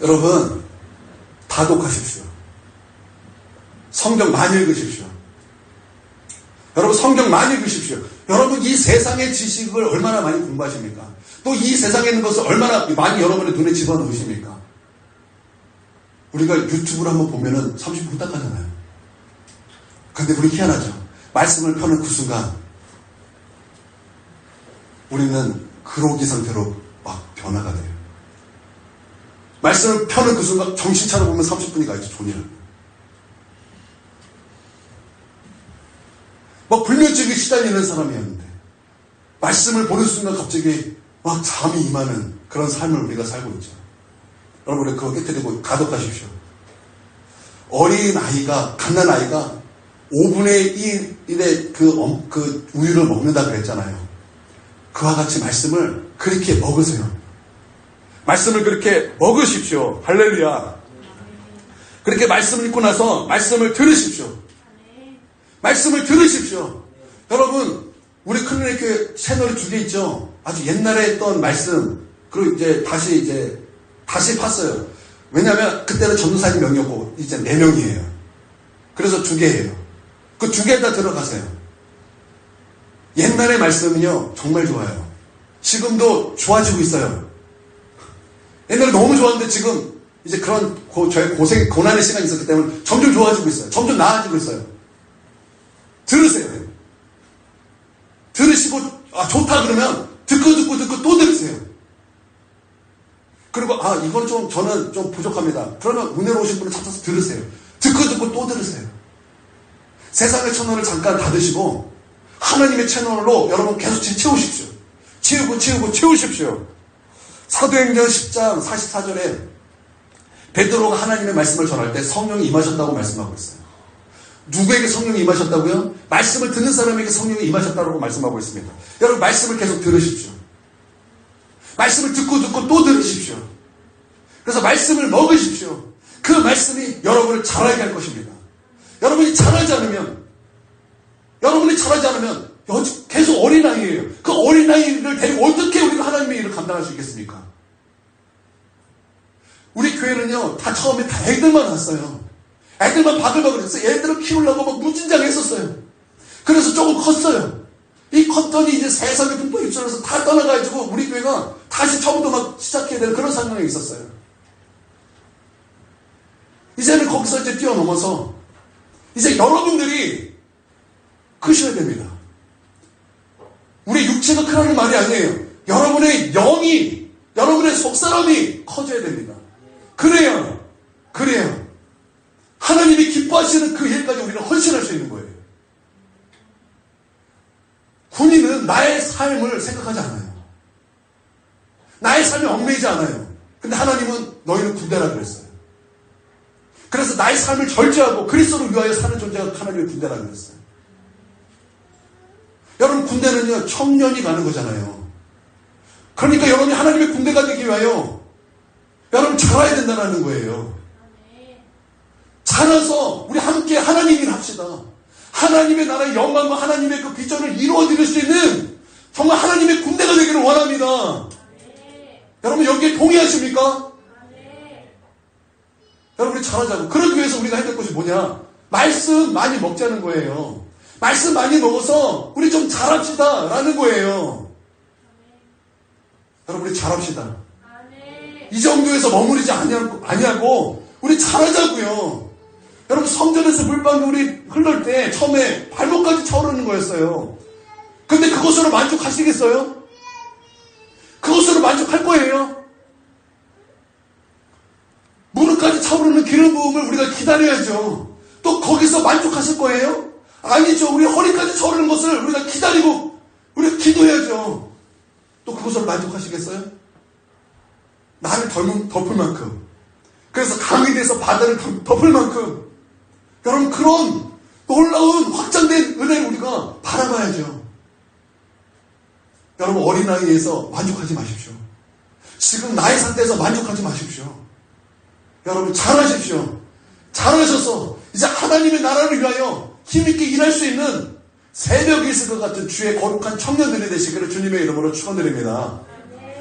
여러분, 다독하십시오. 성경 많이 읽으십시오. 여러분, 성경 많이 읽으십시오. 여러분, 이 세상의 지식을 얼마나 많이 공부하십니까? 또 이 세상에 있는 것을 얼마나 많이 여러분의 눈에 집어넣으십니까? 우리가 유튜브를 한번 보면은 30분 딱 가잖아요. 근데 우리 희한하죠. 말씀을 펴는 그 순간 우리는 그로기 상태로 막 변화가 돼요. 말씀을 펴는 그 순간 정신 차려보면 30분이 가있죠. 존이라는. 막 불면증에 시달리는 사람이었는데 말씀을 보는 순간 갑자기 막 잠이 임하는 그런 삶을 우리가 살고 있죠. 여러분, 우리 그거 깨뜨리고 가독하십시오. 어린 아이가, 갓난아이가 5분의 1의 그 우유를 먹는다 그랬잖아요. 그와 같이 말씀을 그렇게 먹으세요. 말씀을 그렇게 먹으십시오. 할렐루야. 그렇게 말씀을 읽고 나서 말씀을 들으십시오. 말씀을 들으십시오. 여러분, 우리 큰일교회 채널이 2개 있죠. 아주 옛날에 했던 말씀, 그리고 이제 다시 팠어요. 왜냐하면 그때는 전도사님 명이었고 이제 4명이에요. 그래서 2개예요. 그 2개 다 들어가세요. 옛날의 말씀은요 정말 좋아요. 지금도 좋아지고 있어요. 옛날에 너무 좋았는데 지금 이제 그런 저의 고난의 시간이 있었기 때문에 점점 좋아지고 있어요. 점점 나아지고 있어요. 들으세요. 들으시고 좋다 그러면 듣고 또 들으세요. 그리고 이건 저는 좀 부족합니다. 그러면 은혜로 오신 분을 찾아서 들으세요. 듣고 또 들으세요. 세상의 채널을 잠깐 닫으시고 하나님의 채널로 여러분 계속 채우십시오. 채우십시오. 사도행전 10장 44절에 베드로가 하나님의 말씀을 전할 때 성령이 임하셨다고 말씀하고 있어요. 누구에게 성령이 임하셨다고요? 말씀을 듣는 사람에게 성령이 임하셨다고 말씀하고 있습니다. 여러분, 말씀을 계속 들으십시오. 말씀을 듣고 또 들으십시오. 그래서 말씀을 먹으십시오. 그 말씀이 여러분을 자라게 할 것입니다. 여러분이 자라지 않으면 계속 어린아이예요. 그 어린아이를 데리고 어떻게 우리가 하나님의 일을 감당할 수 있겠습니까? 우리 교회는요, 다 처음에 다 애들만 왔어요. 애들만 바글바글 했어요. 애들을 키우려고 막 무진장 했었어요. 그래서 조금 컸어요. 컸더니 이제 세상에 듬뿍 입술에서 다 떠나가지고 우리 교회가 다시 처음부터 막 시작해야 되는 그런 상황이 있었어요. 이제는 거기서 이제 뛰어넘어서 이제 여러분들이 크셔야 됩니다. 우리 육체가 크라는 말이 아니에요. 여러분의 영이, 여러분의 속사람이 커져야 됩니다. 그래야 하나님이 기뻐하시는 그 일까지 우리는 헌신할 수 있는 거예요. 군인은 나의 삶을 생각하지 않아요. 나의 삶이 얽매이지 않아요. 근데 하나님은 너희는 군대라 그랬어요. 그래서 나의 삶을 절제하고 그리스도를 위하여 사는 존재가 하나님의 군대라 그랬어요. 여러분, 군대는요 청년이 가는 거잖아요. 그러니까 여러분이 하나님의 군대가 되기 위하여 여러분 자라야 된다는 거예요. 자라서 우리 함께 하나님 일 합시다. 하나님의 나라의 영광과 하나님의 그 비전을 이루어드릴 수 있는 정말 하나님의 군대가 되기를 원합니다. 여러분, 여기에 동의하십니까? 여러분이 잘하자고. 그러기 위해서 우리가 해야 될 것이 뭐냐? 말씀 많이 먹자는 거예요. 말씀 많이 먹어서 우리 좀 잘합시다 라는 거예요. 여러분, 우리 잘합시다. 이 정도에서 머무르지 아니하고 우리 잘하자고요. 여러분, 성전에서 물방울이 흐를 때 처음에 발목까지 차오르는 거였어요. 근데 그것으로 만족하시겠어요? 그것으로 만족할 거예요? 무릎까지 차오르는 기름 부음을 우리가 기다려야죠. 또 거기서 만족하실 거예요? 아니죠. 우리 허리까지 차오르는 것을 우리가 기다리고 우리가 기도해야죠. 또 그것으로 만족하시겠어요? 나를 덮을 만큼, 그래서 강이 돼서 바다를 덮을 만큼, 여러분, 그런 놀라운 확장된 은혜를 우리가 바라봐야죠. 여러분, 어린아이에서 만족하지 마십시오. 지금 나의 상태에서 만족하지 마십시오. 여러분, 잘하십시오. 잘하셔서 이제 하나님의 나라를 위하여 힘있게 일할 수 있는 새벽이 있을 것 같은 주의 거룩한 청년들이 되시기를 주님의 이름으로 축원드립니다.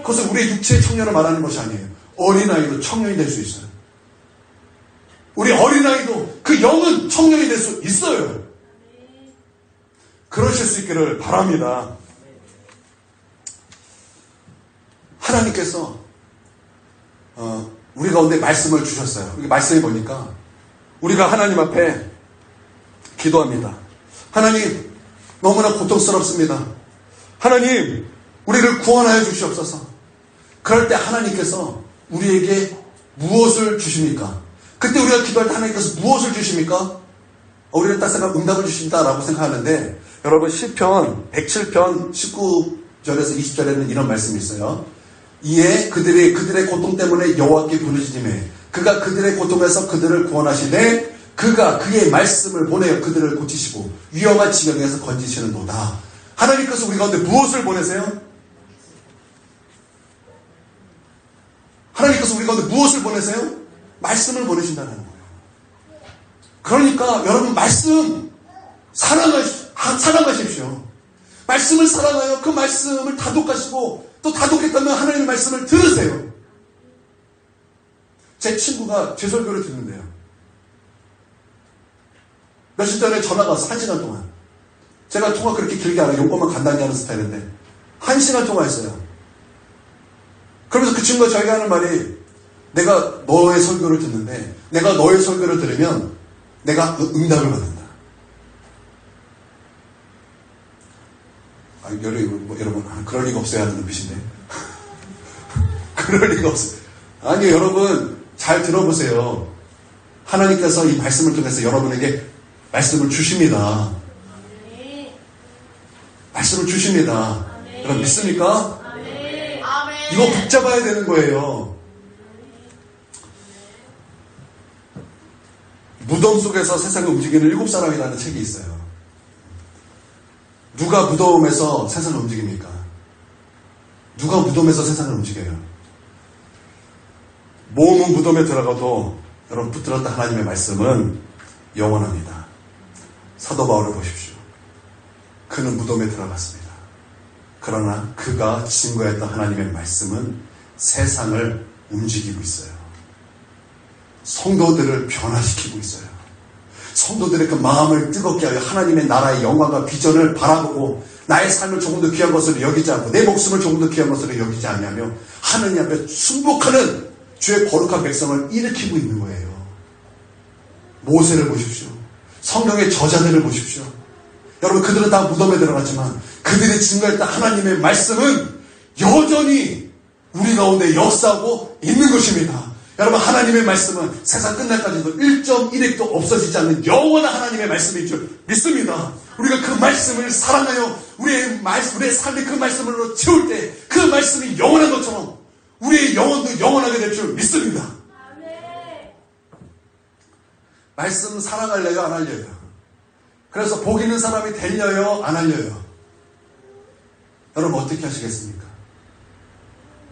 그것은 우리의 육체의 청년을 말하는 것이 아니에요. 어린아이도 청년이 될 수 있어요. 우리 어린아이도 그 영은 청년이 될 수 있어요. 그러실 수 있기를 바랍니다. 하나님께서 우리 가운데 말씀을 주셨어요. 이게 말씀이 보니까 우리가 하나님 앞에 기도합니다. 하나님, 너무나 고통스럽습니다. 하나님, 우리를 구원하여 주시옵소서. 그럴 때 하나님께서 우리에게 무엇을 주십니까? 그때 우리가 기도할 때 하나님께서 무엇을 주십니까? 우리는 딱 생각 응답을 주신다라고 생각하는데, 여러분, 시편 107편 19절에서 20절에는 이런 말씀이 있어요. 이에 그들의 고통 때문에 여호와께 부르짖음에 그가 그들의 고통에서 그들을 구원하시되 그가 그의 말씀을 보내어 그들을 고치시고 위험한 지경에서 건지시는도다. 하나님께서 우리 가운데 무엇을 보내세요? 하나님께서 우리 가운데 무엇을 보내세요? 말씀을 보내신다는 거예요. 그러니까 여러분 말씀 사랑하십시오. 말씀을 사랑하여 그 말씀을 다독하시고 또 다독했다면 하나님의 말씀을 들으세요. 제 친구가 제 설교를 듣는데요. 며칠 전에 전화가 와서 1시간 동안. 제가 통화 그렇게 길게 안 하고 요것만 간단히 하는 스타일인데 1시간 통화했어요. 그러면서 그 친구가 저에게 하는 말이 내가 너의 설교를 듣는데 내가 너의 설교를 들으면 내가 응답을 받는다. 여러분 그럴 리가 없어야 하는 눈빛인데 그럴 리가 없어요. 아니요 여러분 잘 들어보세요. 하나님께서 이 말씀을 통해서 여러분에게 말씀을 주십니다. 말씀을 주십니다. 여러분 믿습니까? 이거 붙잡아야 되는 거예요. 무덤 속에서 세상을 움직이는 7사람이라는 책이 있어요. 누가 무덤에서 세상을 움직입니까? 누가 무덤에서 세상을 움직여요? 몸은 무덤에 들어가도 여러분 붙들었다 하나님의 말씀은 영원합니다. 사도 바울을 보십시오. 그는 무덤에 들어갔습니다. 그러나 그가 증거했던 하나님의 말씀은 세상을 움직이고 있어요. 성도들을 변화시키고 있어요. 성도들의 그 마음을 뜨겁게 하여 하나님의 나라의 영광과 비전을 바라보고 나의 삶을 조금 더 귀한 것으로 여기지 않고 내 목숨을 조금 더 귀한 것으로 여기지 않냐며 하느님 앞에 순복하는 주의 거룩한 백성을 일으키고 있는 거예요. 모세를 보십시오. 성경의 저자들을 보십시오. 여러분 그들은 다 무덤에 들어갔지만 그들이 증거했던 하나님의 말씀은 여전히 우리 가운데 역사하고 있는 것입니다. 여러분 하나님의 말씀은 세상 끝날까지도 1.1핵도 없어지지 않는 영원한 하나님의 말씀인 줄 믿습니다. 우리가 그 말씀을 사랑하여 우리의 삶이 그 말씀으로 채울 때 그 말씀이 영원한 것처럼 우리의 영혼도 영원하게 될 줄 믿습니다. 말씀 사랑할래요? 안 할래요? 그래서 복 있는 사람이 되려요? 안 할래요? 여러분 어떻게 하시겠습니까?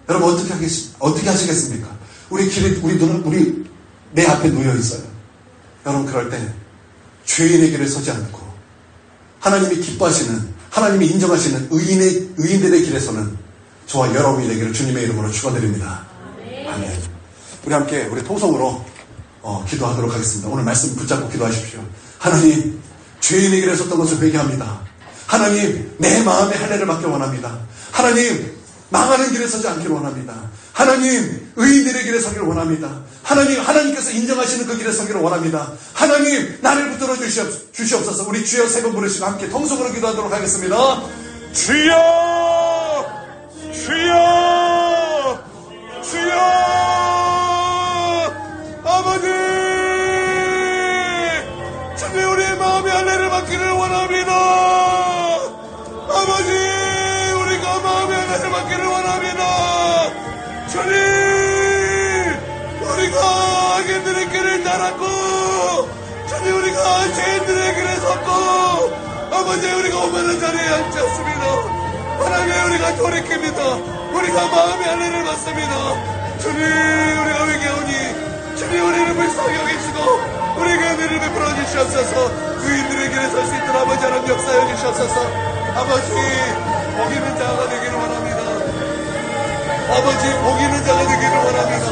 여러분 어떻게 하시겠습니까? 우리 내 앞에 놓여 있어요. 여러분 그럴 때 죄인의 길에 서지 않고 하나님이 기뻐하시는 하나님이 인정하시는 의인들의 길에서는 저와 여러분이 되기를 주님의 이름으로 축원드립니다. 아멘. 우리 함께 우리 통성으로 기도하도록 하겠습니다. 오늘 말씀 붙잡고 기도하십시오. 하나님 죄인의 길에 섰던 것을 회개합니다. 하나님 내 마음의 할례를 받기를 원합니다. 하나님 망하는 길에 서지 않기를 원합니다. 하나님 의인들의 길에 서기를 원합니다. 하나님께서 인정하시는 그 길에 서기를 원합니다. 하나님 나를 붙들어 주시옵소서. 우리 주여 세 번 부르시고 함께 통성으로 기도하도록 하겠습니다. 주여 주여 주여 아버지 주님 우리의 마음의 할례를 받기를 원합니다. 아버지 우리가 마음의 할례를 받기를 원합니다. 주님 우리가 악인들의 길을 따랐고 주님 우리가 죄인들의 길에 섰고 아버지 우리가 오만한 자리에 앉지 않습니다. 하나님 우리가 돌이킵니다. 우리가 마음의 할례를 받습니다. 주님 우리가 회개하오니 주님 우리를 불쌍히 여기시고 우리에게 은혜를 베풀어 주시옵소서. 의인들의 길에 설 수 있도록 아버지 하나님 역사해 주시옵소서. 아버지 복 있는 자가 되기를 원합니다. 아버지 복 있는 자가 되기를 원합니다.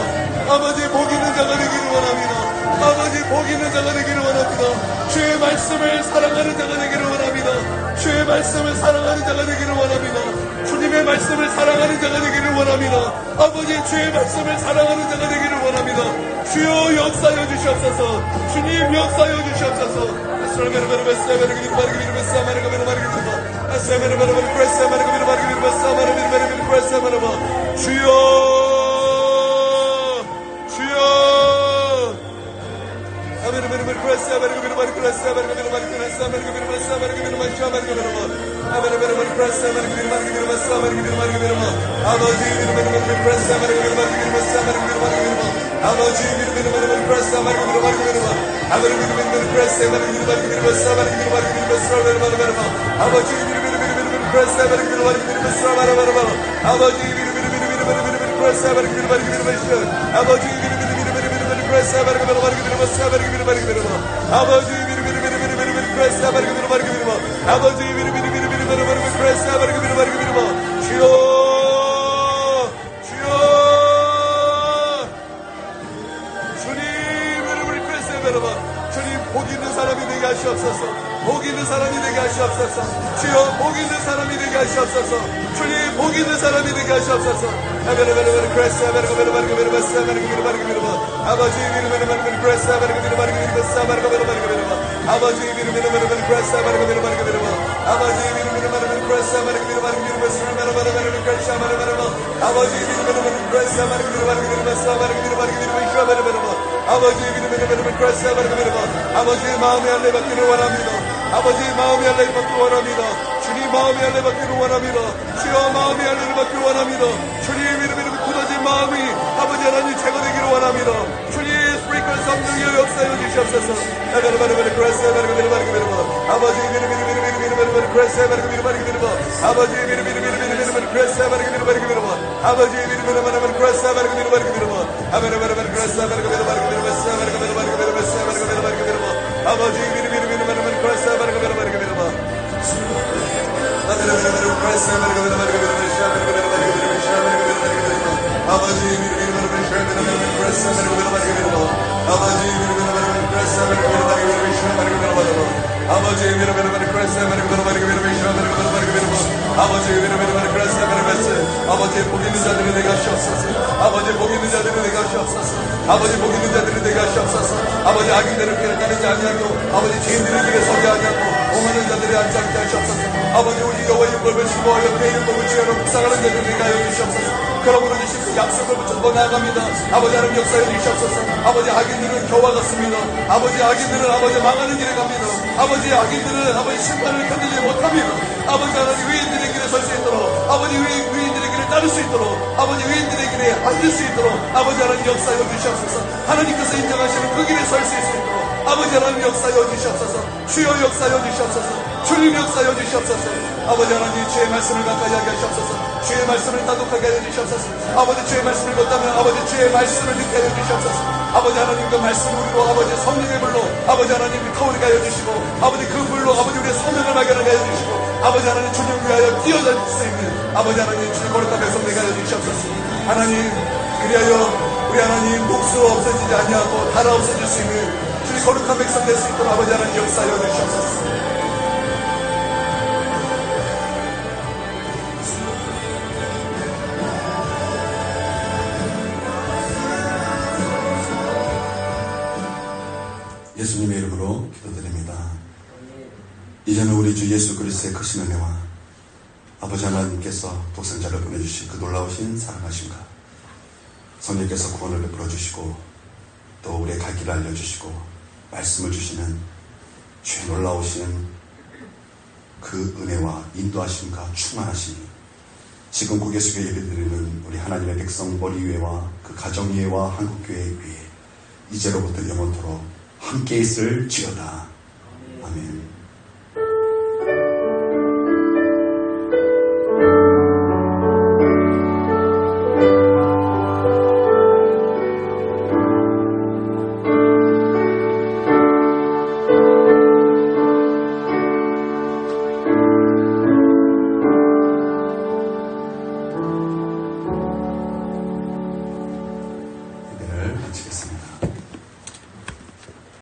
아버지 복 있는 자가 되기를 원합니다. 아버지 복 있는 자가 되기를 원합니다. 주의 말씀을 사랑하는 자가 되기를 원합니다. 주의 말씀을 사랑하는 자가 되기를 원합니다. 주님의 말씀을 사랑하는 자가 되기를 원합니다. 아버지 주의 말씀을 사랑하는 자가 되기를 원합니다. 주여 역사여 주시옵소서. 주님 역사여 주시옵소서. 주여 주여 주님 복 있는 사람이 되게 하시옵소서. 복 있는 사람이 되게 하시옵소서. 주여 복 있는 사람이 되게 하시옵소서. 주님 복 있는 사람이 되게 하시옵소서. 아버지 아버지의 마음에 할례 받기를 원합니다. 아버지의 마음에 할례 받기를 원합니다. 주님 마음에 할례 받기를 원합니다. 주여 마음에 할례를 받기를 원합니다. 주님 이름으로 굳어진 마음이 아버지 하나님 제거되기를 원합니다. 주님 스프링클 성령의 역사여 주시옵소서. 아버지 이름으로 아버지 아버지 복 있는 자들이 내가 하시옵소서. 아버지 복 있는 자들이 내가 하시옵소서. 아버지 복 있는 자들이 내가 하시옵소서. 아버지 악인들을 길을 따르지 아니하고 아버지 죄인들의 길에 서지 아니하고 오만한 자들이 앉지 않게 하시옵소서. 아버지 우리 여호와의 율법을 신고하여 그의 율법을 지어로 묵상하는 자들을 내가 하여 주시옵소서. 그러므로 주신 그 약속을 붙잡고 나아갑니다. 아버지 하나님 역사해 주시옵소서. 아버지 악인들은 겨와 같습니다. 아버지 악인들은 아버지 망하는 길에 갑니다. 아버지 악인들은 아버지 심판을 견디지 못합니다. 아버지 하나님 의인들의 길에 설 수 있도록 아버지 의인들의 길에 따를 수 있도록 아버지 의인들의 길에 앉을 수 있도록 아버지 하나님 역사해 주시옵소서. 하나님께서 인정하시는 그 길에 설 수 있도록 아버지 하나님 역사여 주시옵소서. 주여 역사여 주시옵소서. 주님 역사여 주시옵소서. 아버지 하나님 주의 말씀을 가까이 하게 하시옵소서. 주의 말씀을 따독하게 하여 주시옵소서. 아버지 주의 말씀을 걷다면 아버지 주의 말씀을 듣게 하여 주시옵소서. 아버지 하나님 그 말씀 우리로 아버지 성령의 불로 아버지 하나님 타오르게 하여 주시고 아버지 그 불로 아버지 우리의 소명을 발견하게 하여 주시고 아버지 하나님 주님 위하여 뛰어들 수 있는 아버지 하나님 주의 거룩한 백성 되게 하여 주시옵소서. 하나님 그리하여 우리 하나님 목수 없어지지 아니하고 달아 없어질 수 있는 주의 거룩한 백성 될 수 있도록 아버지 하나님 역사하여 주시옵소서. 예수님의 이름으로 기도드립니다. 이제는 우리 주 예수 그리스도의 크신 은혜와 아버지 하나님께서 독생자를 보내주신 그 놀라우신 사랑하심과 성령께서 구원을 베풀어 주시고 또 우리의 갈 길을 알려주시고 말씀을 주시는 주의 놀라우신 그 은혜와 인도하심과 충만하심이 지금 고개 숙여 예배드리는 우리 하나님의 백성 머리 위에와 그 가정 위에와 한국교회 위에 이제로부터 영원토록 함께 있을 지어다. 아멘. 예배를 마치겠습니다.